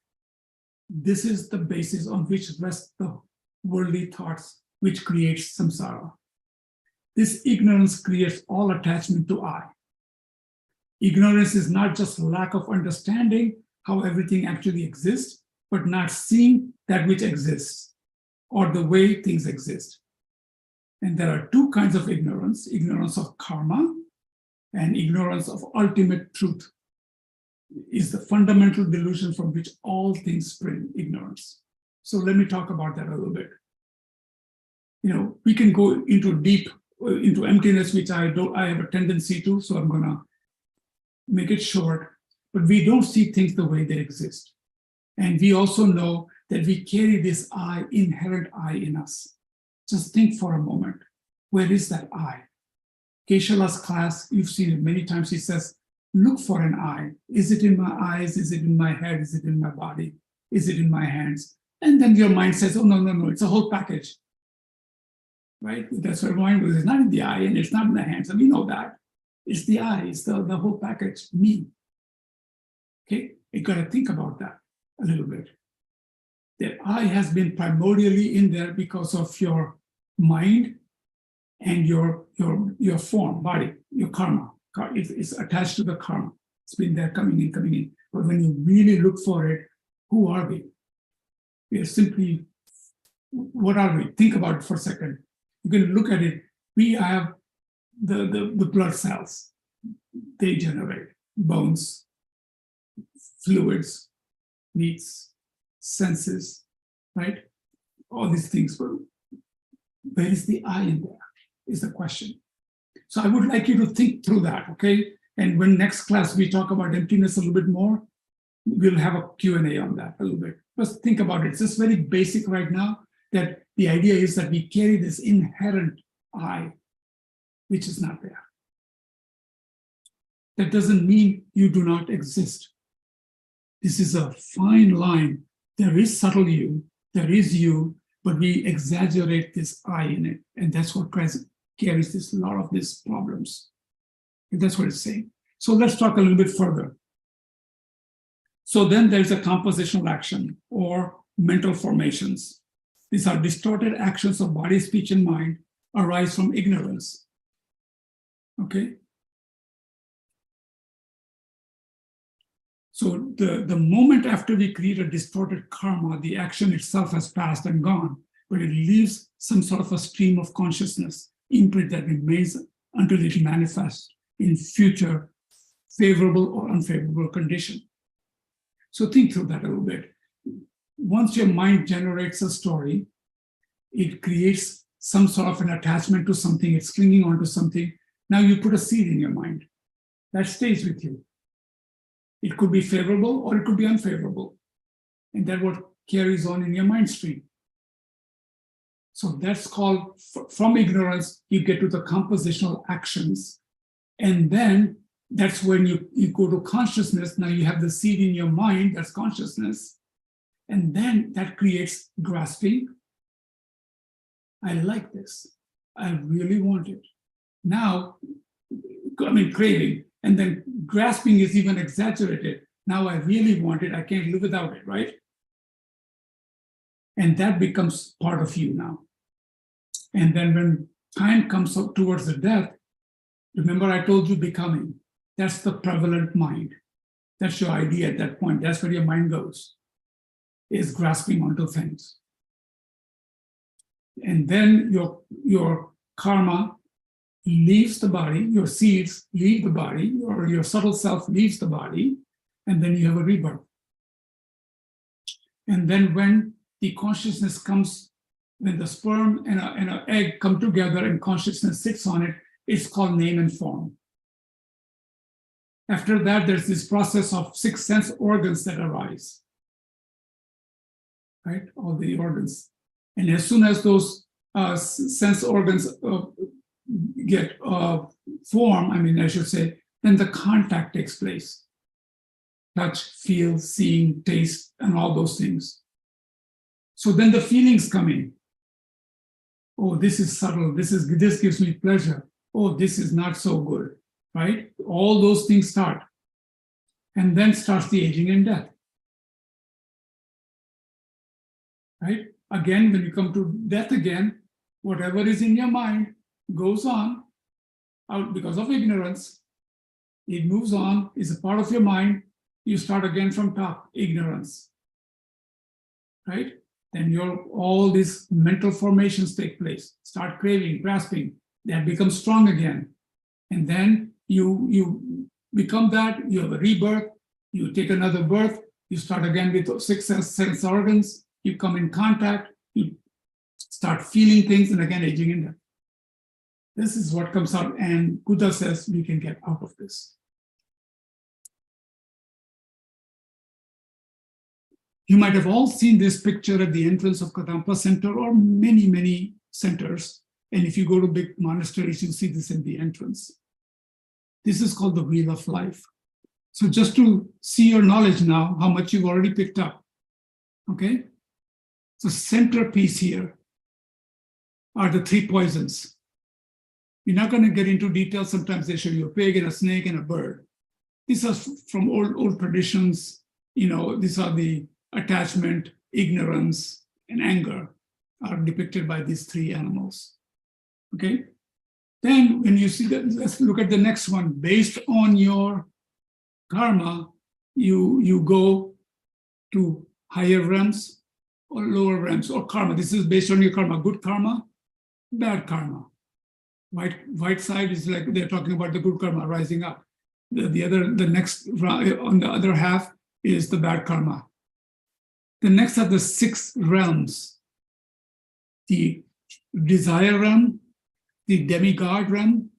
This is the basis on which rest the worldly thoughts, which creates samsara. This ignorance creates all attachment to I. Ignorance is not just lack of understanding how everything actually exists, but not seeing that which exists or the way things exist. And there are two kinds of ignorance: ignorance of karma and ignorance of ultimate truth. Is the fundamental delusion from which all things spring, ignorance. So let me talk about that a little bit. We can go into deep, into emptiness, which I have a tendency to, so I'm gonna make it short, but we don't see things the way they exist. And we also know that we carry this I, inherent I in us. Just think for a moment, where is that I? Kesala's class, you've seen it many times, he says, look for an I. Is it in my eyes? Is it in my head? Is it in my body? Is it in my hands? And then your mind says, oh, no, it's a whole package. Right? That's what mind was. It's not in the eye and it's not in the hands. And we know that. It's the eye, it's the whole package, me. Okay, you got to think about that a little bit. That I has been primordially in there because of your mind and your form, body, your karma. It's attached to the karma. It's been there coming in. But when you really look for it, who are we? We are simply, what are we? Think about it for a second. You can look at it. We have the blood cells. They generate bones, fluids, meats, senses, right? All these things. Where is the I in there is the question. So I would like you to think through that, okay? And when next class we talk about emptiness a little bit more, we'll have a Q&A on that a little bit. Just think about it. It's just very basic right now, that the idea is that we carry this inherent I, which is not there. That doesn't mean you do not exist. This is a fine line. There is subtle you, there is you, but we exaggerate this I in it. And that's what carries a lot of these problems. And that's what it's saying. So let's talk a little bit further. So then there's a compositional action or mental formations. These are distorted actions of body, speech, and mind arise from ignorance. Okay? So the moment after we create a distorted karma, the action itself has passed and gone, but it leaves some sort of a stream of consciousness, imprint that remains until it manifests in future favorable or unfavorable condition. So think through that a little bit. Once your mind generates a story, it creates some sort of an attachment to something, it's clinging onto something. Now you put a seed in your mind that stays with you. It could be favorable or it could be unfavorable. And that's what carries on in your mind stream. So that's called, from ignorance, you get to the compositional actions. And then that's when you go to consciousness. Now you have the seed in your mind, that's consciousness. And then that creates grasping. I like this. I really want it. Now, craving. And then grasping is even exaggerated. Now I really want it. I can't live without it, right? And that becomes part of you now. And then when time comes up towards the death, remember I told you becoming. That's the prevalent mind. That's your idea at that point. That's where your mind goes, is grasping onto things. And then your karma leaves the body, your seeds leave the body, or your subtle self leaves the body, and then you have a rebirth. And then when the consciousness comes, when the sperm and an egg come together and consciousness sits on it, it's called name and form. After that, there's this process of 6 sense organs that arise, right? All the organs. And as soon as those sense organs get form, I should say, then the contact takes place. Touch, feel, seeing, taste, and all those things. So then the feelings come in. Oh, this is subtle. This gives me pleasure. Oh, this is not so good, right? All those things start. And then starts the aging and death. Right? Again, when you come to death again, whatever is in your mind goes on out because of ignorance. It moves on, is a part of your mind. You start again from top, ignorance. Right? Then all these mental formations take place. Start craving, grasping. That becomes strong again. And then you become that, you have a rebirth, you take another birth, you start again with 6 sense organs, you come in contact, you start feeling things, and again aging in death. This is what comes out, and Buddha says we can get out of this. You might have all seen this picture at the entrance of Kadampa Center or many, many centers. And if you go to big monasteries, you'll see this in the entrance. This is called the Wheel of Life. So just to see your knowledge now, how much you've already picked up, okay? So centerpiece here are the 3 poisons. You're not going to get into detail. Sometimes they show you a pig and a snake and a bird. These are from old traditions. These are the attachment, ignorance, and anger are depicted by these 3 animals. Okay? Then when you see that, let's look at the next one. Based on your karma, you go to higher realms or lower realms, or karma. This is based on your karma. Good karma, bad karma. White side is like they're talking about the good karma rising up. The next on the other half is the bad karma. The next are the 6 realms: the desire realm, the demigod realm,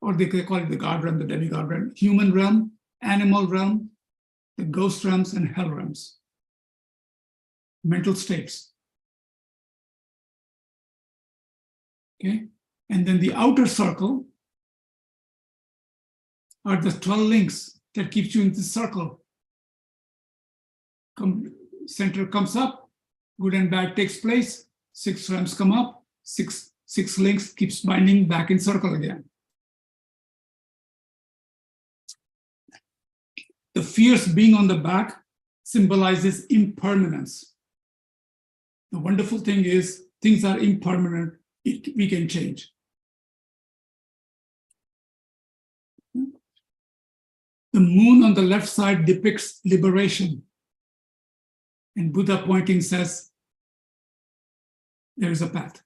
or they call it the god realm, the demigod realm, human realm, animal realm, the ghost realms, and hell realms. Mental states. Okay, and then the outer circle are the 12 links that keeps you in this circle. Center comes up, good and bad takes place, 6 realms come up, six links keeps binding back in circle again. The fierce being on the back symbolizes impermanence. The wonderful thing is things are impermanent, we can change. The moon on the left side depicts liberation. And Buddha pointing says, there is a path.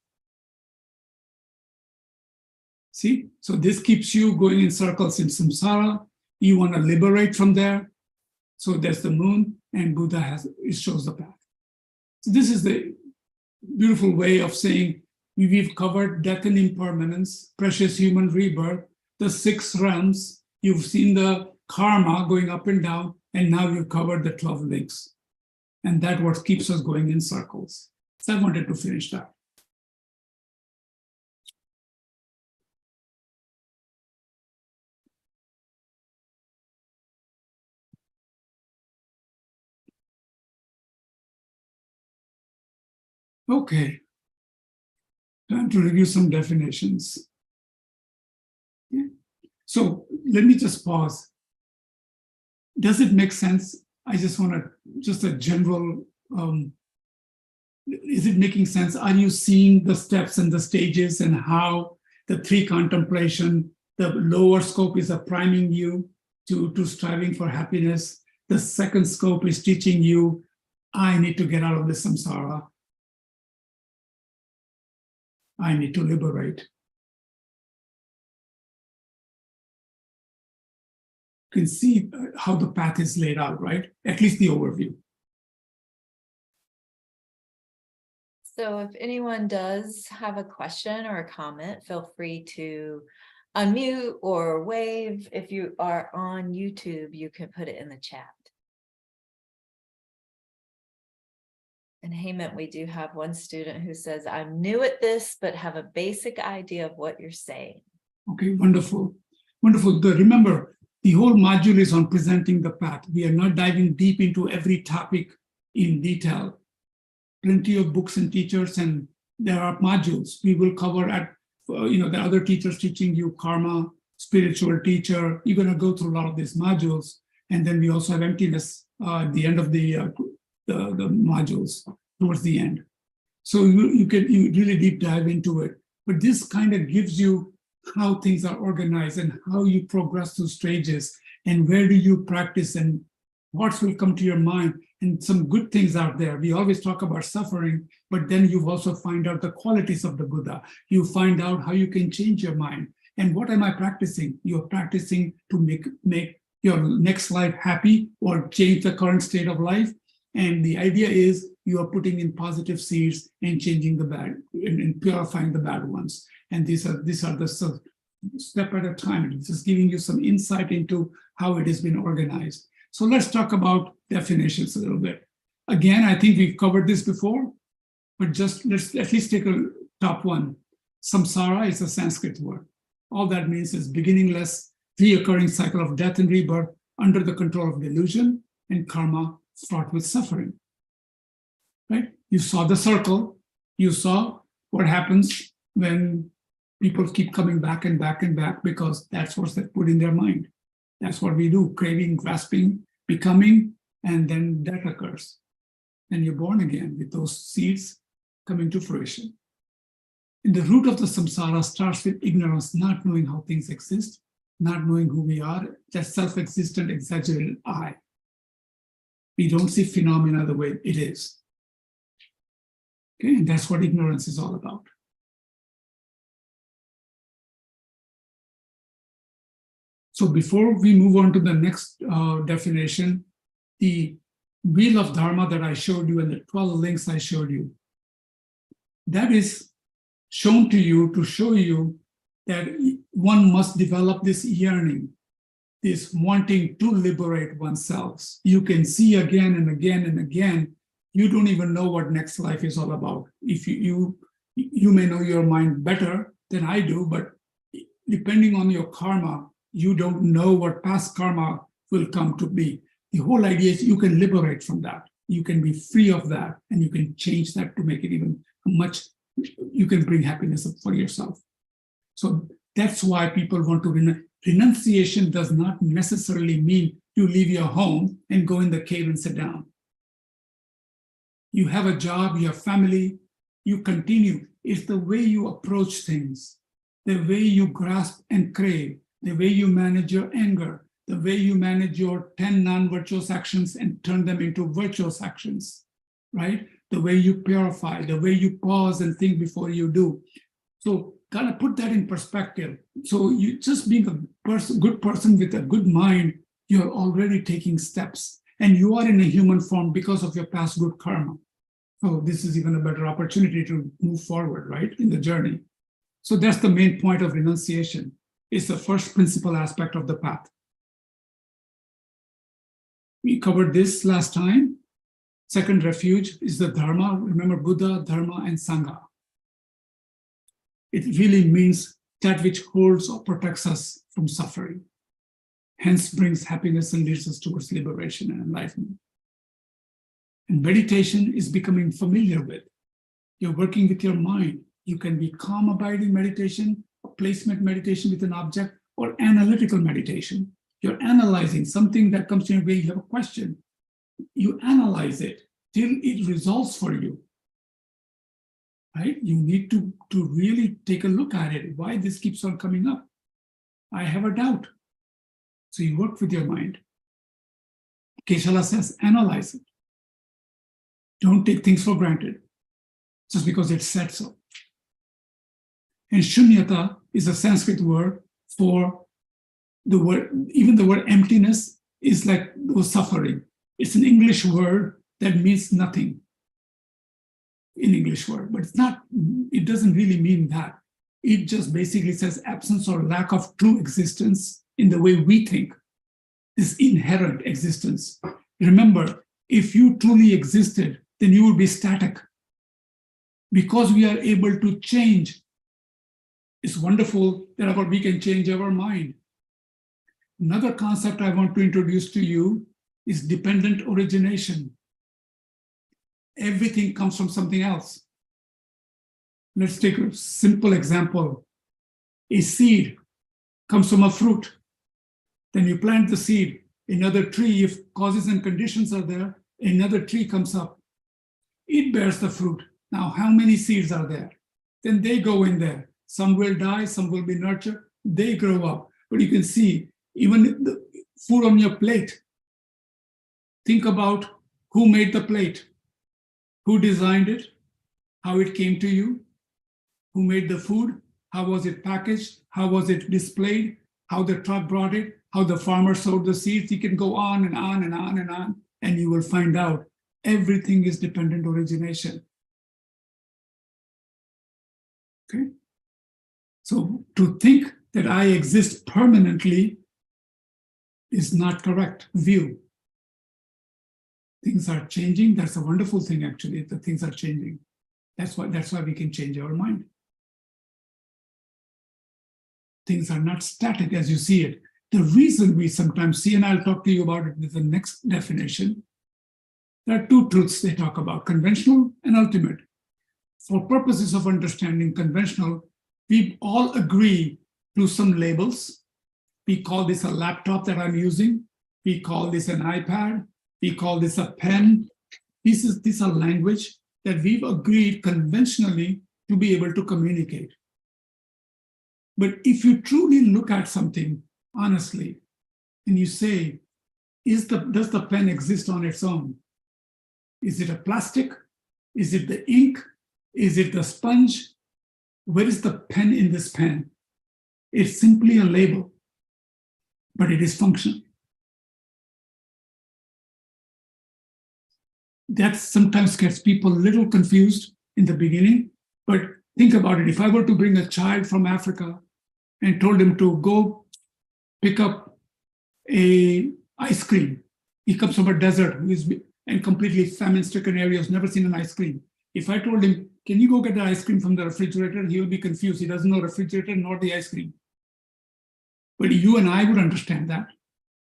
See, so this keeps you going in circles in samsara. You want to liberate from there. So there's the moon, and Buddha shows the path. So this is the beautiful way of saying we've covered death and impermanence, precious human rebirth, the 6 realms. You've seen the karma going up and down, and now you've covered the 12 links. And that's what keeps us going in circles. So I wanted to finish that. Okay, time to review some definitions. Yeah. So let me just pause. Does it make sense? I just want to, just a general, is it making sense? Are you seeing the steps and the stages and how the 3 contemplation, the lower scope is priming you to striving for happiness. The second scope is teaching you, I need to get out of this samsara. I need to liberate. You can see how the path is laid out, right? At least the overview. So if anyone does have a question or a comment, feel free to unmute or wave. If you are on YouTube, you can put it in the chat. And Heyman, we do have one student who says, I'm new at this, but have a basic idea of what you're saying. Okay, wonderful. Wonderful. Remember, the whole module is on presenting the path. We are not diving deep into every topic in detail. Plenty of books and teachers, and there are modules we will cover at, the other teachers teaching you karma, spiritual teacher. You're going to go through a lot of these modules. And then we also have emptiness at the end of the modules, towards the end. So you really deep dive into it. But this kind of gives you how things are organized and how you progress through stages and where do you practice and what will come to your mind, and some good things out there. We always talk about suffering, but then you also find out the qualities of the Buddha. You find out how you can change your mind. And what am I practicing? You're practicing to make your next life happy or change the current state of life. And the idea is you are putting in positive seeds and changing the bad and purifying the bad ones. And these are the step at a time. It's just giving you some insight into how it has been organized. So let's talk about definitions a little bit. Again, I think we've covered this before, but just let's at least take a top one. Samsara is a Sanskrit word. All that means is beginningless, reoccurring cycle of death and rebirth under the control of delusion, and karma fraught with suffering. Right? You saw the circle. You saw what happens when people keep coming back and back and back because that's what's put in their mind. That's what we do, craving, grasping, becoming, and then death occurs. And you're born again with those seeds coming to fruition. And the root of the samsara starts with ignorance, not knowing how things exist, not knowing who we are, that self-existent, exaggerated I. We don't see phenomena the way it is. Okay, and that's what ignorance is all about. So before we move on to the next definition, the wheel of Dharma that I showed you and the 12 links I showed you, that is shown to you to show you that one must develop this yearning, this wanting to liberate oneself. You can see again and again and again, you don't even know what next life is all about. If you may know your mind better than I do, but depending on your karma, you don't know what past karma will come to be. The whole idea is you can liberate from that. You can be free of that, and you can change that to make it even you can bring happiness for yourself. So that's why people want to renunciation does not necessarily mean you leave your home and go in the cave and sit down. You have a job, you have family, you continue. It's the way you approach things, the way you grasp and crave, the way you manage your anger, the way you manage your 10 non-virtuous actions and turn them into virtuous actions, right? The way you purify, the way you pause and think before you do. So kind of put that in perspective. So you just being a good person with a good mind, you're already taking steps, and you are in a human form because of your past good karma. So this is even a better opportunity to move forward, right, in the journey. So that's the main point of renunciation. It's the first principal aspect of the path. We covered this last time. Second refuge is the Dharma. Remember Buddha, Dharma, and Sangha. It really means that which holds or protects us from suffering, hence brings happiness and leads us towards liberation and enlightenment. And meditation is becoming familiar with. You're working with your mind. You can be calm abiding meditation, placement meditation with an object, or analytical meditation. You're analyzing something that comes to your way, you have a question. You analyze it till it resolves for you. Right? You need to really take a look at it. Why this keeps on coming up? I have a doubt. So you work with your mind. Keshala says, analyze it. Don't take things for granted just because it said so. And shunyata is a Sanskrit word for the word, even the word emptiness is like suffering. It's an English word that means nothing. In English word, but it doesn't really mean that. It just basically says absence or lack of true existence in the way we think, this inherent existence. Remember, if you truly existed, then you would be static. Because we are able to change It's wonderful that we can change our mind. Another concept I want to introduce to you is dependent origination. Everything comes from something else. Let's take a simple example. A seed comes from a fruit. Then you plant the seed. Another tree, if causes and conditions are there, another tree comes up. It bears the fruit. Now, how many seeds are there? Then they go in there. Some will die, some will be nurtured. They grow up. But you can see, even the food on your plate, think about who made the plate, who designed it, how it came to you, who made the food, how was it packaged, how was it displayed, how the truck brought it, how the farmer sowed the seeds. You can go on and on and on and on, and you will find out everything is dependent origination. Okay? So to think that I exist permanently is not correct view. Things are changing. That's a wonderful thing, actually, that things are changing. That's why we can change our mind. Things are not static as you see it. The reason we sometimes see, and I'll talk to you about it with the next definition, there are two truths they talk about, conventional and ultimate. For purposes of understanding conventional, we all agree to some labels. We call this a laptop that I'm using. We call this an iPad. We call this a pen. This is a language that we've agreed conventionally to be able to communicate. But if you truly look at something honestly, and you say, does the pen exist on its own? Is it a plastic? Is it the ink? Is it the sponge? Where is the pen in this pen? It's simply a label, but it is functional. That sometimes gets people a little confused in the beginning, but think about it. If I were to bring a child from Africa and told him to go pick up an ice cream, he comes from a desert and completely famine-stricken areas, never seen an ice cream. If I told him, can you go get the ice cream from the refrigerator? He will be confused. He doesn't know refrigerator nor the ice cream. But you and I would understand that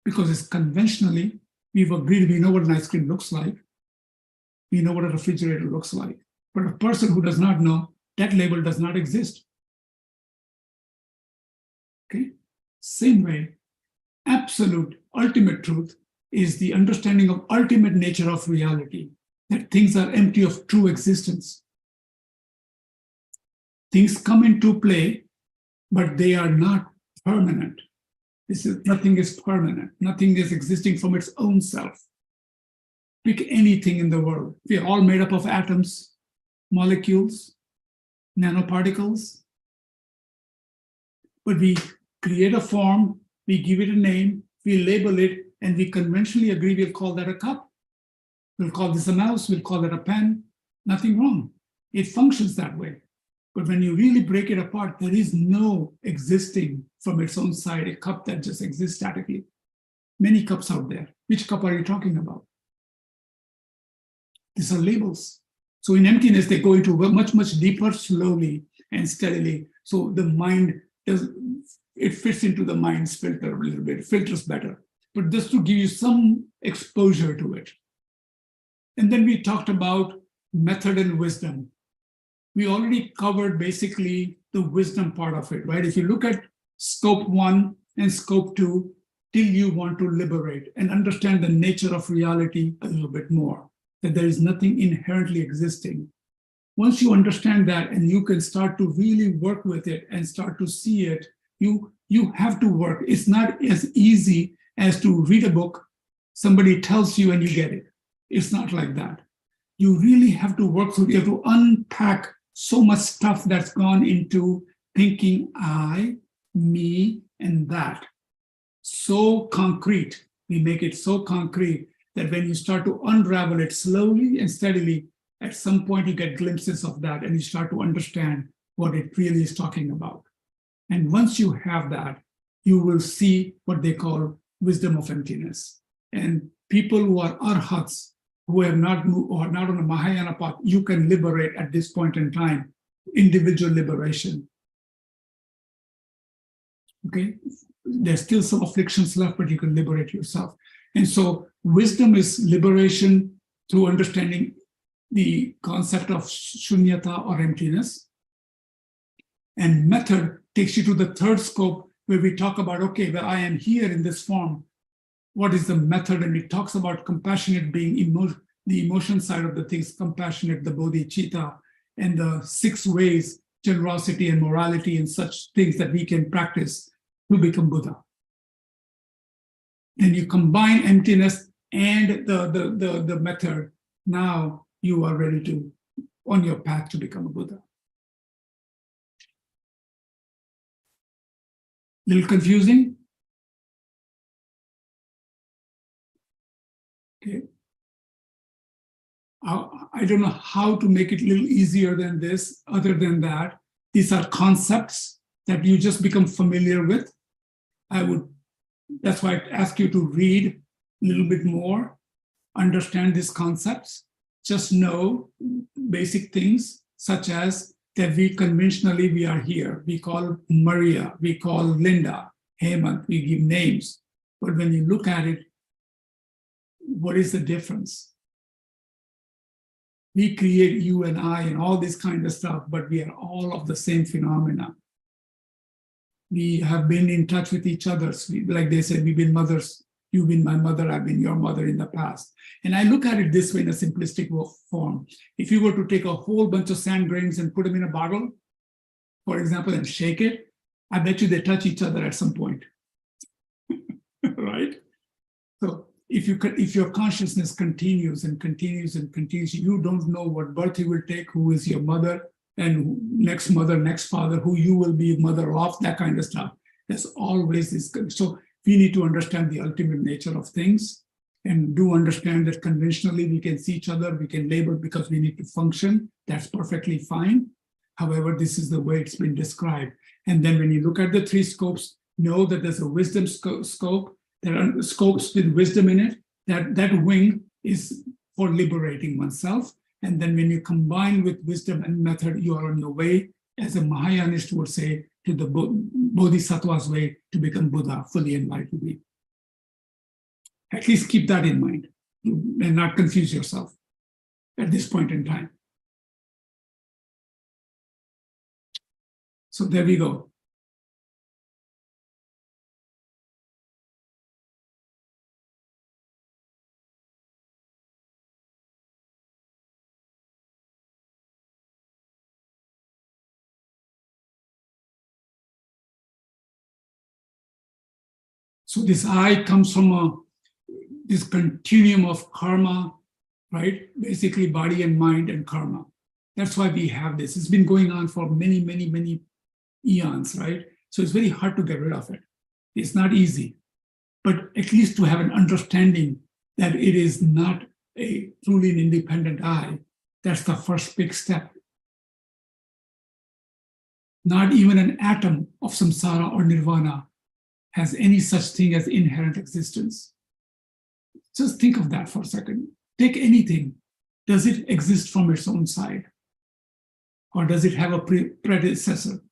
because it's conventionally, we've agreed we know what an ice cream looks like. We know what a refrigerator looks like. But a person who does not know, that label does not exist. Okay? Same way, absolute, ultimate truth is the understanding of ultimate nature of reality, that things are empty of true existence. Things come into play, but they are not permanent. Nothing is permanent. Nothing is existing from its own self. Pick anything in the world. We are all made up of atoms, molecules, nanoparticles. But we create a form, we give it a name, we label it, and we conventionally agree we'll call that a cup. We'll call this a mouse, we'll call it a pen. Nothing wrong. It functions that way. But when you really break it apart, there is no existing from its own side, a cup that just exists statically. Many cups out there. Which cup are you talking about? These are labels. So in emptiness, they go into much, much deeper, slowly and steadily. So the mind it fits into the mind's filter a little bit, it filters better. But just to give you some exposure to it. And then we talked about method and wisdom. We already covered basically the wisdom part of it, right? If you look at scope 1 and scope 2, till you want to liberate and understand the nature of reality a little bit more, that there is nothing inherently existing. Once you understand that and you can start to really work with it and start to see it, you have to work. It's not as easy as to read a book, somebody tells you and you get it. It's not like that. You really have to work through, you have to unpack so much stuff that's gone into thinking I, me, and that. So concrete, we make it so concrete that when you start to unravel it slowly and steadily, at some point you get glimpses of that and you start to understand what it really is talking about. And once you have that, you will see what they call wisdom of emptiness. And people who are arhats, who have not moved or not on a Mahayana path, you can liberate at this point in time, individual liberation. Okay, there's still some afflictions left, but you can liberate yourself. And so wisdom is liberation through understanding the concept of shunyata or emptiness. And method takes you to the third scope where we talk about, okay, well, I am here in this form. What is the method? And it talks about compassionate being, the emotion side of the things, compassionate, the bodhicitta, and the 6 ways, generosity and morality and such things that we can practice to become Buddha. Then you combine emptiness and the method. Now you are ready to, on your path to become a Buddha. Little confusing? Okay. I don't know how to make it a little easier than this, other than that. These are concepts that you just become familiar with. That's why I ask you to read a little bit more, understand these concepts, just know basic things, such as that we are here. We call Maria, we call Linda, Hemant, we give names. But when you look at it, what is the difference? We create you and I and all this kind of stuff, but we are all of the same phenomena. We have been in touch with each other. Like they said, we've been mothers. You've been my mother, I've been your mother in the past. And I look at it this way in a simplistic form. If you were to take a whole bunch of sand grains and put them in a bottle, for example, and shake it, I bet you they touch each other at some point. Right? So if your consciousness continues and continues and continues, you don't know what birth you will take, who is your mother, and next mother, next father, who you will be mother of, that kind of stuff. There's always this. So we need to understand the ultimate nature of things, and do understand that conventionally we can see each other, we can label because we need to function. That's perfectly fine. However, this is the way it's been described. And then when you look at the 3 scopes, know that there's a wisdom scope. There are scopes with wisdom in it. That wing is for liberating oneself. And then when you combine with wisdom and method, you are on your way, as a Mahayanist would say, to the Bodhisattva's way to become Buddha, fully enlightened being. At least keep that in mind and not confuse yourself at this point in time. So there we go. So this I comes from this continuum of karma, right? Basically body and mind and karma. That's why we have this. It's been going on for many, many, many eons, right? So it's very hard to get rid of it. It's not easy, but at least to have an understanding that it is not a truly an independent I, that's the first big step. Not even an atom of samsara or nirvana has any such thing as inherent existence. Just think of that for a second. Take anything. Does it exist from its own side? Or does it have a predecessor?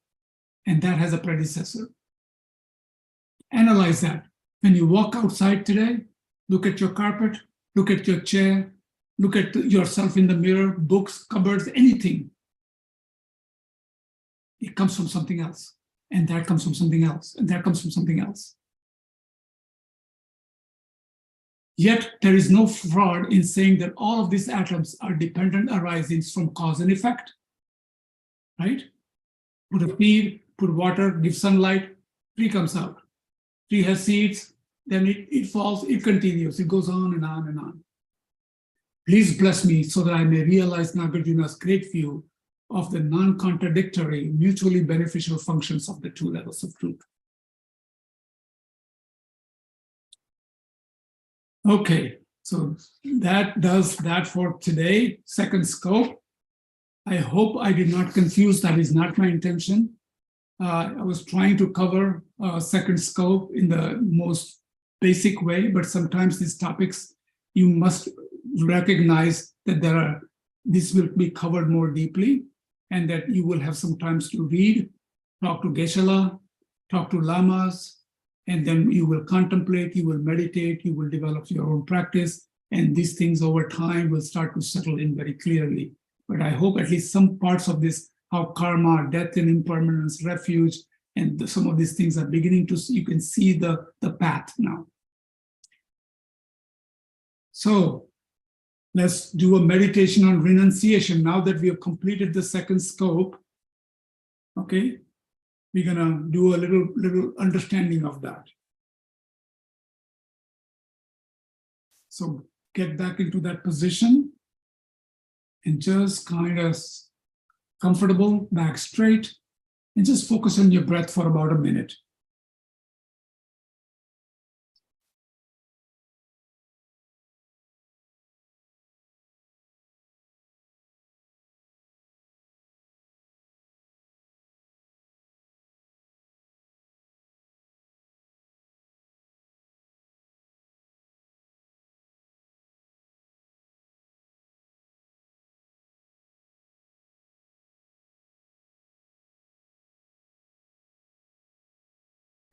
And that has a predecessor. Analyze that. When you walk outside today, look at your carpet, look at your chair, look at yourself in the mirror, books, cupboards, anything. It comes from something else. And that comes from something else, and that comes from something else. Yet there is no fraud in saying that all of these atoms are dependent arisings from cause and effect, right? Put a seed, put water, give sunlight, tree comes out. Tree has seeds, then it falls, it continues, it goes on and on and on. Please bless me so that I may realize Nagarjuna's great view of the non-contradictory, mutually beneficial functions of the 2 levels of truth. Okay, so that does that for today. Second scope. I hope I did not confuse, that is not my intention. I was trying to cover second scope in the most basic way, but sometimes these topics, you must recognize that this will be covered more deeply, and that you will have some times to read, talk to Geshe-la, talk to lamas, and then you will contemplate, you will meditate, you will develop your own practice, and these things over time will start to settle in very clearly. But I hope at least some parts of this, how karma, death and impermanence, refuge, and some of these things are beginning to, you can see the path now. So let's do a meditation on renunciation. Now that we have completed the second scope, okay, we're gonna do a little understanding of that. So get back into that position and just kind of comfortable, back straight, and just focus on your breath for about a minute.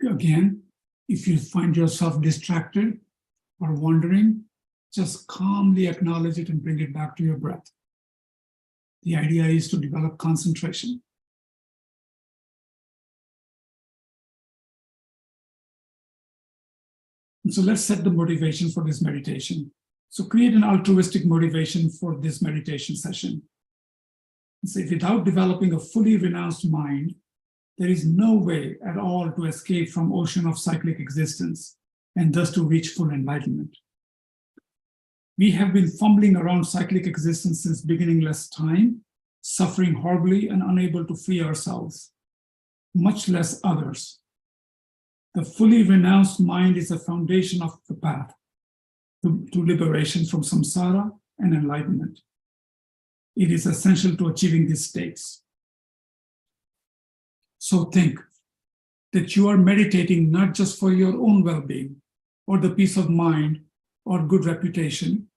Again, if you find yourself distracted or wandering, just calmly acknowledge it and bring it back to your breath. The idea is to develop concentration. And so let's set the motivation for this meditation. So create an altruistic motivation for this meditation session. And say, without developing a fully renounced mind, there is no way at all to escape from ocean of cyclic existence and thus to reach full enlightenment. We have been fumbling around cyclic existence since beginningless time, suffering horribly and unable to free ourselves, much less others. The fully renounced mind is the foundation of the path to liberation from samsara and enlightenment. It is essential to achieving these states. So think that you are meditating not just for your own well-being or the peace of mind or good reputation,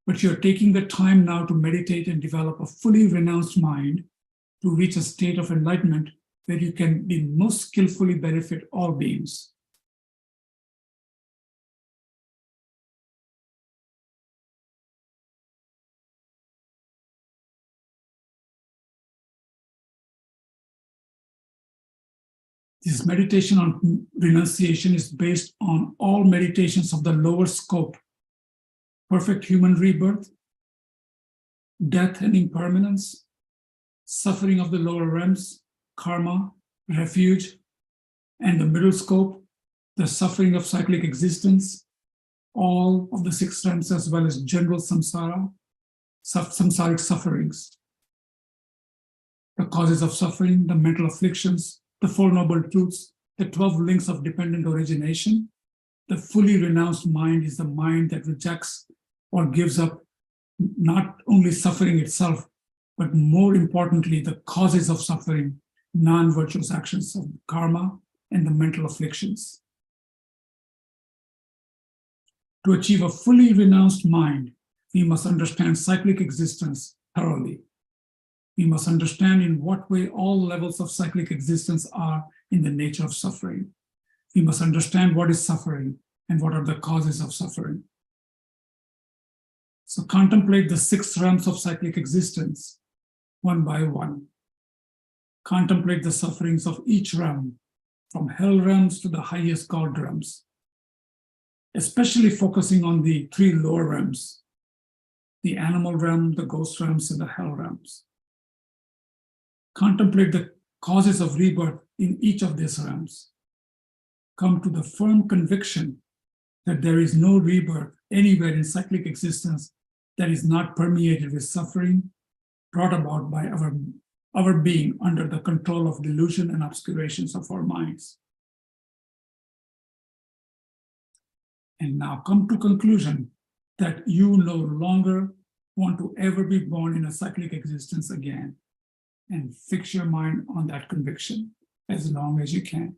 but you're taking the time now to meditate and develop a fully renounced mind to reach a state of enlightenment where you can be most skillfully benefit all beings. This meditation on renunciation is based on all meditations of the lower scope: perfect human rebirth, death and impermanence, suffering of the lower realms, karma, refuge, and the middle scope, the suffering of cyclic existence, all of the 6 realms, as well as general samsara, samsaric sufferings, the causes of suffering, the mental afflictions, the 4 noble truths, the 12 links of dependent origination. The fully renounced mind is the mind that rejects or gives up not only suffering itself, but more importantly, the causes of suffering, non-virtuous actions of karma and the mental afflictions. To achieve a fully renounced mind, we must understand cyclic existence thoroughly. We must understand in what way all levels of cyclic existence are in the nature of suffering. We must understand what is suffering and what are the causes of suffering. So contemplate the 6 realms of cyclic existence, one by one. Contemplate the sufferings of each realm, from hell realms to the highest God realms, especially focusing on the 3 lower realms, the animal realm, the ghost realms, and the hell realms. Contemplate the causes of rebirth in each of these realms. Come to the firm conviction that there is no rebirth anywhere in cyclic existence that is not permeated with suffering brought about by our being under the control of delusion and obscurations of our minds. And now come to conclusion that you no longer want to ever be born in a cyclic existence again, and fix your mind on that conviction as long as you can.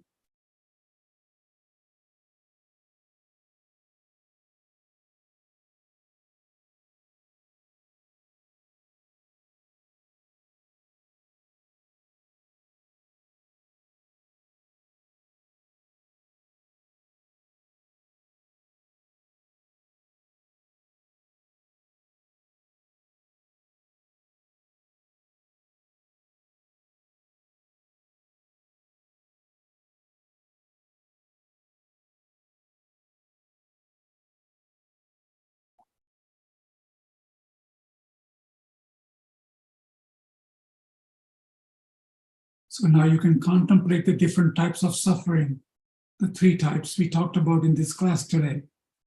So now you can contemplate the different types of suffering, the 3 types we talked about in this class today,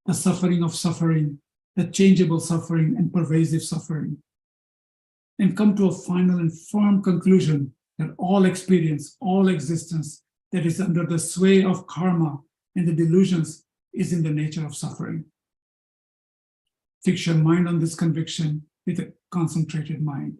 the suffering, the changeable suffering, and pervasive suffering, and come to a final and firm conclusion that all experience, all existence that is under the sway of karma and the delusions is in the nature of suffering. Fix your mind on this conviction with a concentrated mind.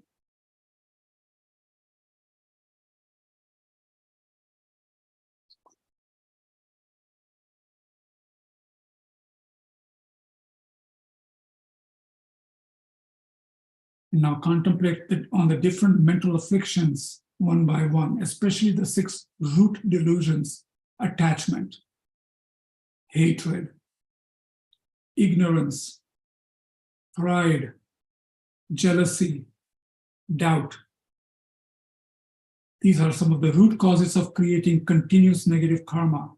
Now contemplate on the different mental afflictions one by one, especially the 6 root delusions: attachment, hatred, ignorance, pride, jealousy, doubt. These are some of the root causes of creating continuous negative karma,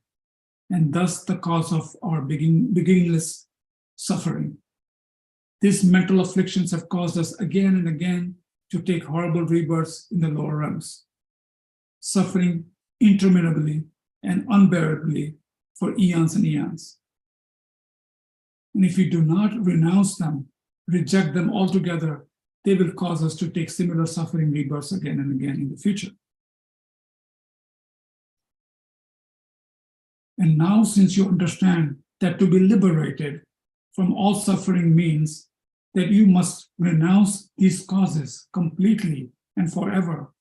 and thus the cause of our beginningless suffering. These mental afflictions have caused us again and again to take horrible rebirths in the lower realms, suffering interminably and unbearably for eons and eons. And if we do not renounce them, reject them altogether, they will cause us to take similar suffering rebirths again and again in the future. And now, since you understand that to be liberated from all suffering means that you must renounce these causes completely and forever,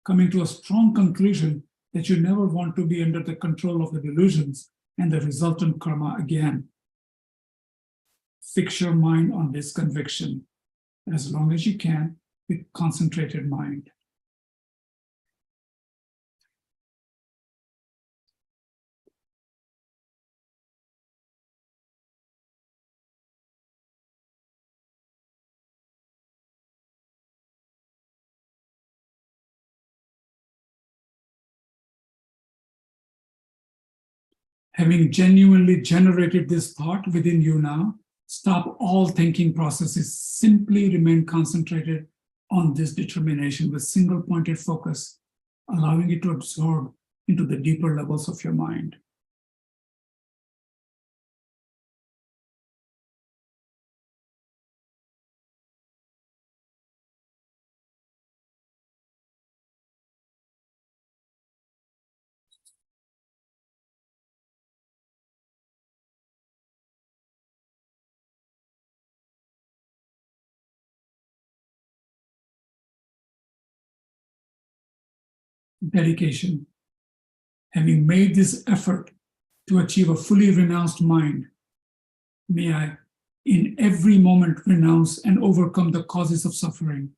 coming to a strong conclusion that you never want to be under the control of the delusions and the resultant karma again. Fix your mind on this conviction as long as you can with concentrated mind. Having genuinely generated this thought within you now, stop all thinking processes. Simply remain concentrated on this determination with single pointed focus, allowing it to absorb into the deeper levels of your mind. Dedication. Having made this effort to achieve a fully renounced mind, may I in every moment renounce and overcome the causes of suffering,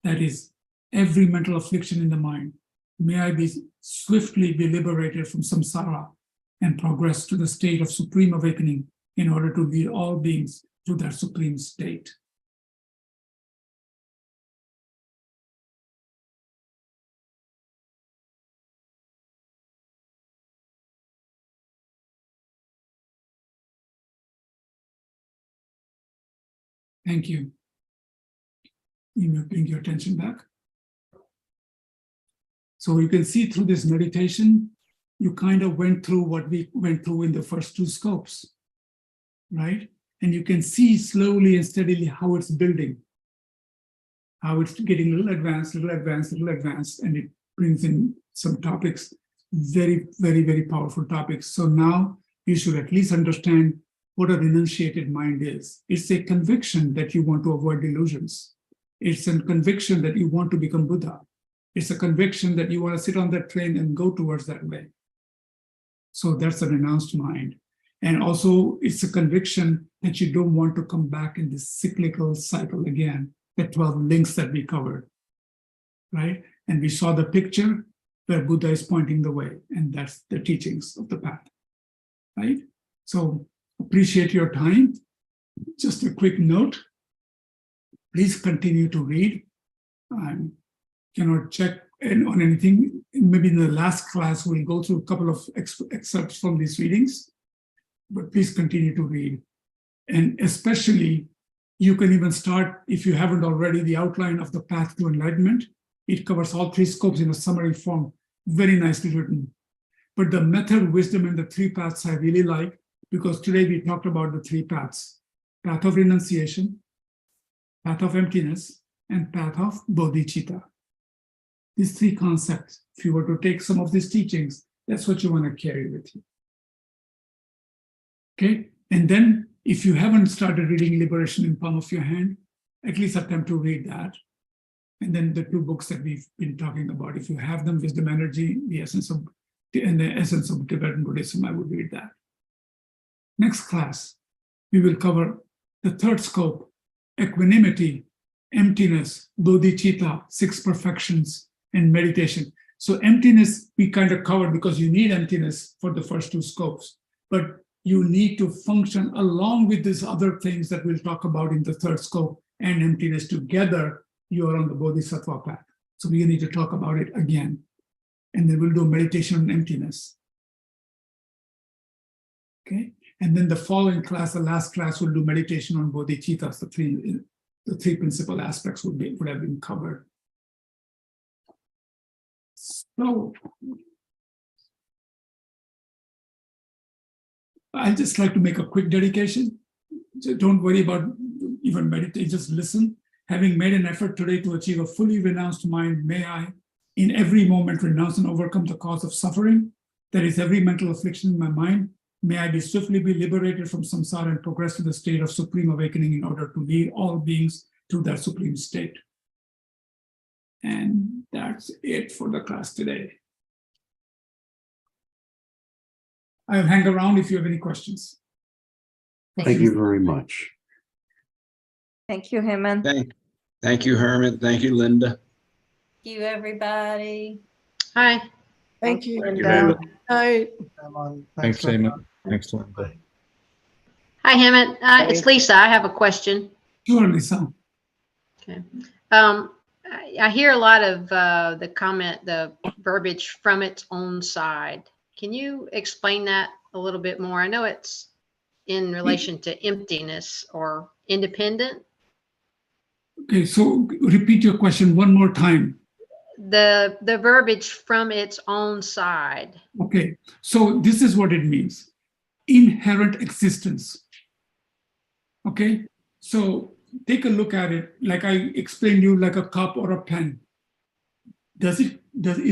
that is, every mental affliction in the mind. May I be swiftly be liberated from samsara and progress to the state of supreme awakening in order to lead all beings to their supreme state. Thank you. You may bring your attention back. So you can see through this meditation, you kind of went through what we went through in the first 2 scopes, right? And you can see slowly and steadily how it's building, how it's getting a little advanced, and it brings in some topics, very, very, very powerful topics. So now you should at least understand what a renunciated mind is. It's a conviction that you want to avoid delusions. It's a conviction that you want to become Buddha. It's a conviction that you want to sit on that train and go towards that way. So that's a renounced mind. And also it's a conviction that you don't want to come back in this cyclical cycle again, the 12 links that we covered, right? And we saw the picture where Buddha is pointing the way, and that's the teachings of the path, right? So appreciate your time. Just a quick note, please continue to read. I cannot check on anything. Maybe in the last class, we'll go through a couple of excerpts from these readings, but please continue to read. And especially, you can even start, if you haven't already, the outline of the path to enlightenment. It covers all 3 scopes in a summary form. very nicely written. But the method, wisdom, and the three paths I really like, because today we talked about the three paths: path of renunciation, path of emptiness, and path of bodhicitta. These three concepts, if you were to take some of these teachings, that's what you want to carry with you. Okay, and then if you haven't started reading Liberation in Palm of Your Hand, at least attempt to read that. And then the two books that we've been talking about, if you have them, Wisdom Energy, the Essence of Tibetan Buddhism, I would read that. Next class, we will cover the third scope: equanimity, emptiness, bodhicitta, six perfections, and meditation. So emptiness we kind of covered because you need emptiness for the first two scopes, but you need to function along with these other things that we'll talk about in the third scope and emptiness together. You are on the bodhisattva path. So we need to talk about it again. And then we'll do meditation on emptiness. Okay. And then the following class, the last class, we'll do meditation on bodhicittas. The three principal aspects would have been covered. So I'd just like to make a quick dedication. So don't worry about even meditate, just listen. Having made an effort today to achieve a fully renounced mind, may I, in every moment, renounce and overcome the cause of suffering, that is every mental affliction in my mind. May I be swiftly be liberated from samsara and progress to the state of supreme awakening in order to lead all beings to that supreme state. And that's it for the class today. I'll hang around if you have any questions. Thank you very much. Thank you, Hemant. Thank you, Hermit. Thank you, Linda. Thank you, everybody. Hi. Thank you. Thank you, David. Thanks, Hemant. Thanks, Linda. Hi, Hemant. It's Lisa. I have a question. Sure, Lisa. Okay. I hear a lot of the verbiage from its own side. Can you explain that a little bit more? I know it's in relation to emptiness or independent. Okay, so repeat your question one more time. The verbiage from its own side. Okay, so this is what it means: inherent existence. Okay, so take a look at it like I explained you, like a cup or a pen. Is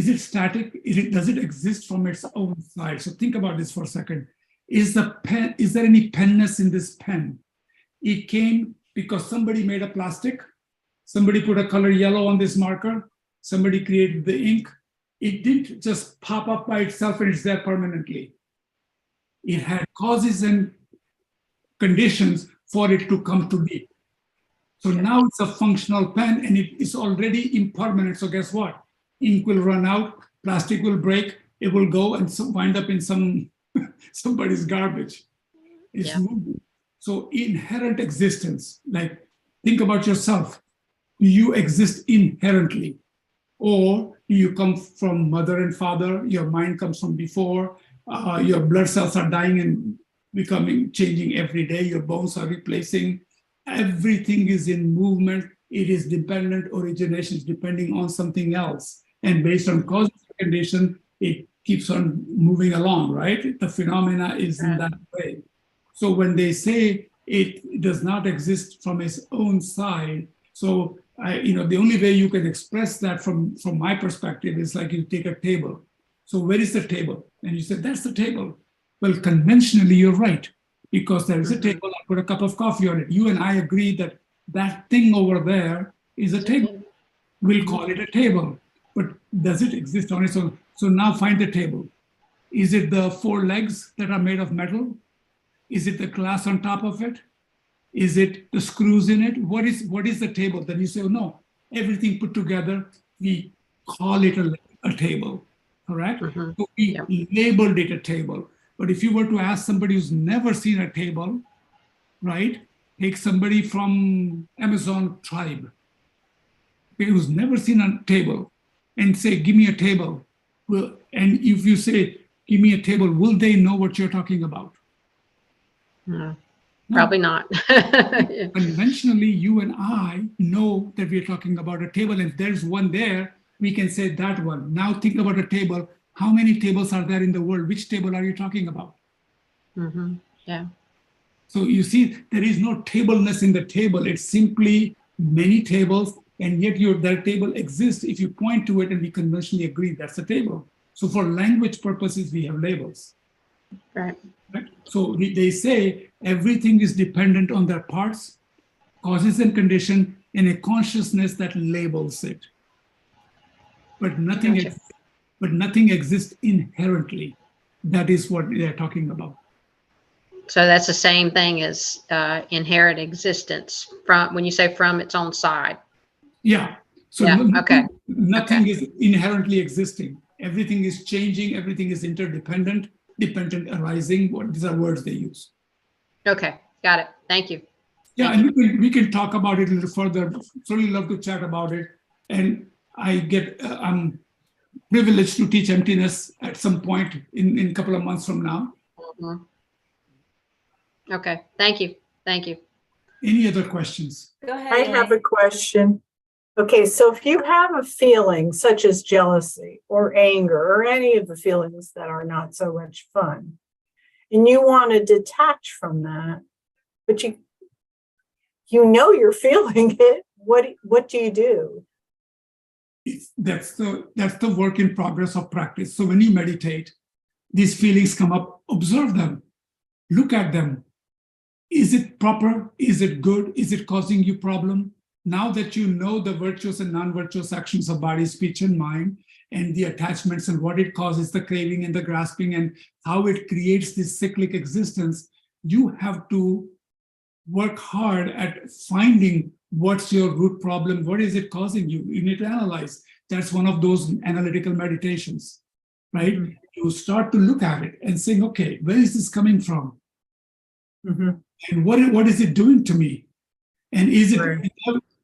it static? Does it exist from its own side? So think about this for a second. Is there any penness in this pen? It came because somebody made a plastic, somebody put a color yellow on this marker, somebody created the ink. It didn't just pop up by itself and it's there permanently. It had causes and conditions for it to come to be. So now it's a functional pen and it is already impermanent. So guess what? Ink will run out, plastic will break, it will go and wind up in somebody's garbage. It's moving. So inherent existence, like think about yourself. Do you exist inherently? Or do you come from mother and father? Your mind comes from before. Your blood cells are dying and changing every day. Your bones are replacing. Everything is in movement. It is dependent originations depending on something else. And based on cause and condition, it keeps on moving along, right? The phenomena is in that way. So when they say it does not exist from its own side, so the only way you can express that from my perspective is like you take a table. So where is the table? And you said, that's the table. Well, conventionally, you're right, because there is a table. I put a cup of coffee on it. You and I agree that that thing over there is a table. We'll call it a table. But does it exist on its own? So now find the table. Is it the four legs that are made of metal? Is it the glass on top of it? Is it the screws in it? What is the table? Then you say, oh, no, everything put together, we call it a table, correct? So we labeled it a table. But if you were to ask somebody who's never seen a table, right? Take somebody from Amazon tribe, who's never seen a table, and say, give me a table. Well, and if you say, give me a table, will they know what you're talking about? No, probably not. Conventionally, you and I know that we're talking about a table, and if there's one there, we can say that one. Now think about a table. How many tables are there in the world? Which table are you talking about? Mm-hmm. Yeah. So you see, there is no tableness in the table. It's simply many tables, and yet that table exists. If you point to it and we conventionally agree, that's a table. So for language purposes, we have labels. Right. Right? So they say everything is dependent on their parts, causes and condition, and a consciousness that labels it. But nothing, Gotcha. but nothing exists inherently. That is what they're talking about. So that's the same thing as inherent existence from when you say from its own side. Yeah. So Yeah, okay. nothing is inherently existing. Everything is changing. Everything is interdependent, dependent arising. These are words they use. Okay, got it. Thank you. Yeah, Thank and we can talk about it a little further. Really love to chat about it. And I'm privileged to teach emptiness at some point in a couple of months from now. Mhm. Okay, thank you. Thank you. Any other questions? Go ahead. I have Elaine. a question. Okay, so if you have a feeling such as jealousy or anger or any of the feelings that are not so much fun, and you want to detach from that, but you know you're feeling it, what do you do? That's the work in progress of practice. So when you meditate, these feelings come up, observe them, look at them. Is it proper? Is it good? Is it causing you problem? Now that you know the virtuous and non-virtuous actions of body, speech, and mind, and the attachments and what it causes, the craving and the grasping, and how it creates this cyclic existence, you have to work hard at finding what's your root problem, what is it causing you? You need to analyze. That's one of those analytical meditations, right? Mhm. You start to look at it and saying, okay, where is this coming from? Mhm. And what is it doing to me? And is it, Right.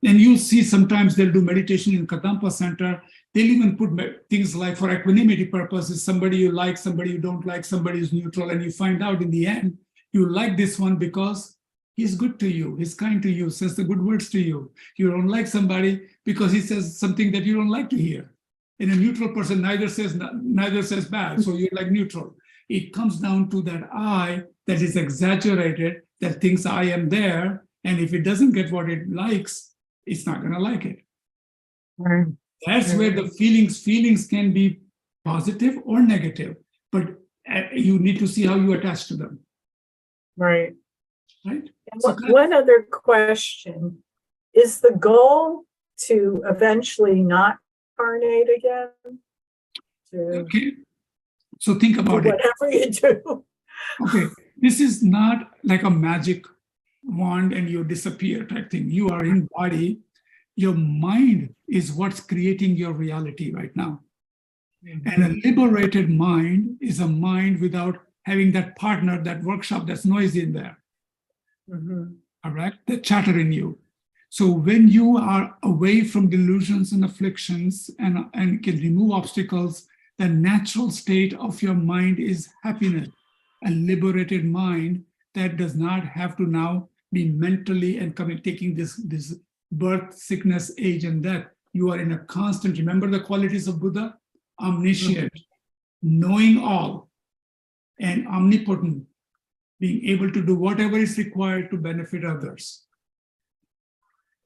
and you'll see sometimes they'll do meditation in Kadampa center. They'll even put things like for equanimity purposes, somebody you like, somebody you don't like, somebody is neutral, and you find out in the end, you like this one because he's good to you, he's kind to you, says the good words to you. You don't like somebody because he says something that you don't like to hear. And a neutral person neither says bad, so you're like neutral. It comes down to that I that is exaggerated, that thinks I am there, and if it doesn't get what it likes, it's not going to like it. Right. That's where the feelings can be positive or negative, but you need to see how you attach to them, Right. right? And So one other question, is the goal to eventually not incarnate again? To okay, so think do about it. whatever you do? Okay, this is not like a magic wand and you disappear type thing. You are in body. Your mind is what's creating your reality right now. And a liberated mind is a mind without having that partner, that workshop, that's noisy in there. Mhm. All right, the chatter in you. So when you are away from delusions and afflictions and can remove obstacles, the natural state of your mind is happiness, a liberated mind that does not have to now be mentally and taking this birth, sickness, age, and death. You are in a constant, remember the qualities of Buddha? Omniscient, knowing all, and omnipotent, being able to do whatever is required to benefit others.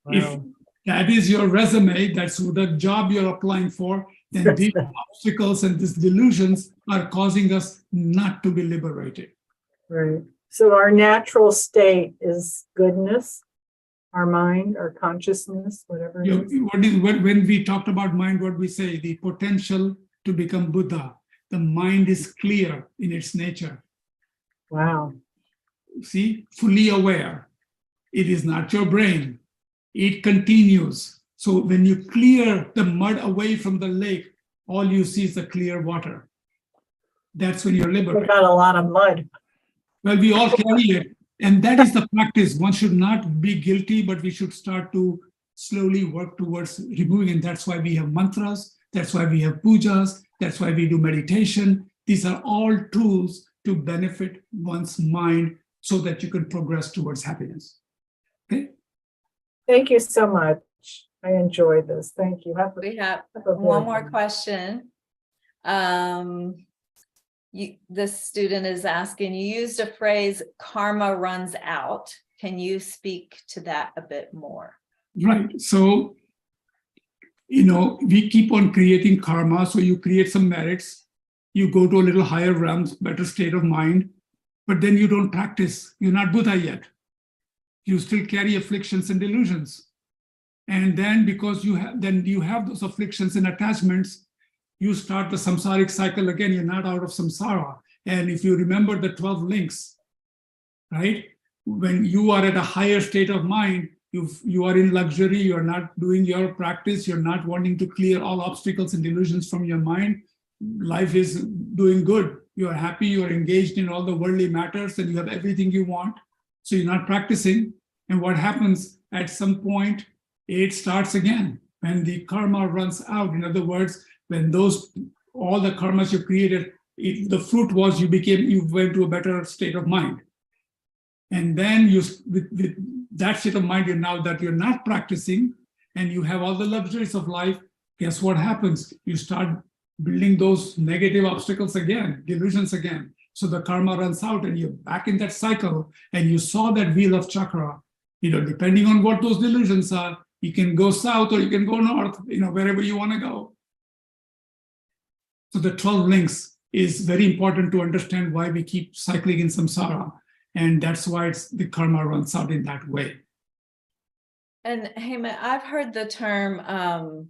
If Wow. that is your resume, that's the job you're applying for, then these obstacles and these delusions are causing us not to be liberated. Right. So our natural state is goodness, our mind, our consciousness, whatever it is. When we talked about mind, what we say, the potential to become Buddha. The mind is clear in its nature. Wow. See, fully aware. It is not your brain. It continues. So when you clear the mud away from the lake, all you see is the clear water. That's when you're We liberated. got a lot of mud. Well, we all carry it. And that is the practice. One should not be guilty, but we should start to slowly work towards removing. And that's why we have mantras. That's why we have pujas. That's why we do meditation. These are all tools to benefit one's mind so that you can progress towards happiness. Okay? Thank you so much. I enjoy this. Thank you. We have have a one very more good- question. This student is asking, you used a phrase, karma runs out. Can you speak to that a bit more? Right. So, we keep on creating karma. So you create some merits, you go to a little higher realms, better state of mind, but then you don't practice. You're not Buddha yet. You still carry afflictions and delusions. And then because you have those afflictions and attachments, you start the samsaric cycle again. You're not out of samsara. And if you remember the 12 links, right? When you are at a higher state of mind, you are in luxury, you're not doing your practice, you're not wanting to clear all obstacles and delusions from your mind. Life is doing good. You're happy, you're engaged in all the worldly matters, and you have everything you want. So you're not practicing. And what happens at some point, it starts again. When the karma runs out, in other words, when all the karmas you created, the fruit was you went to a better state of mind. And then with that state of mind, now that you're not practicing and you have all the luxuries of life, guess what happens? You start building those negative obstacles again, delusions again. So the karma runs out and you're back in that cycle, and you saw that wheel of chakra. Depending on what those delusions are, you can go south or you can go north, wherever you want to go. So the 12 links is very important to understand why we keep cycling in samsara. And that's why the karma runs out in that way. And Hema, I've heard the term,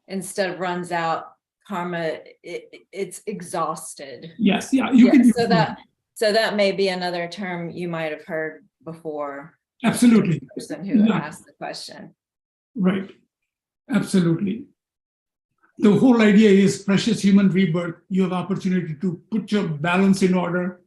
instead of runs out, karma, it's exhausted. Yes, yeah, you can use so that may be another term you might have heard before. Absolutely. The person who Yeah. asked the question. Right. Absolutely. The whole idea is precious human rebirth. You have opportunity to put your balance in order,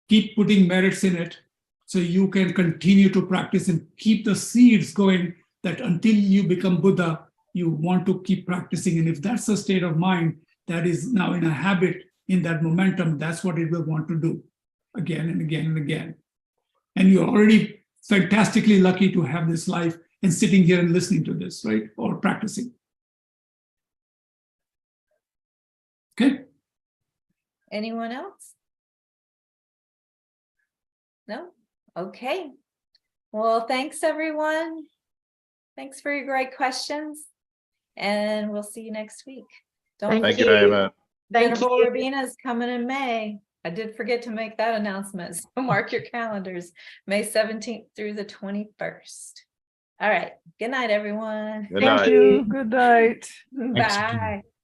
keep putting merits in it, so you can continue to practice and keep the seeds going, that until you become Buddha, you want to keep practicing. And if that's the state of mind that is now in a habit, in that momentum, that's what it will want to do again and again and again. And you're already fantastically lucky to have this life and sitting here and listening to this, right? Or practicing. Okay. Anyone else? No? Okay. Well, thanks everyone. Thanks for your great questions. And we'll see you next week. Don't Thank Thank you, you. Ava. Thank Venerable you. Rabina is coming in May. I did forget to make that announcement. So mark your calendars, May 17th through the 21st. All right. Good night, everyone. Good Thank night. you. Good night. Bye.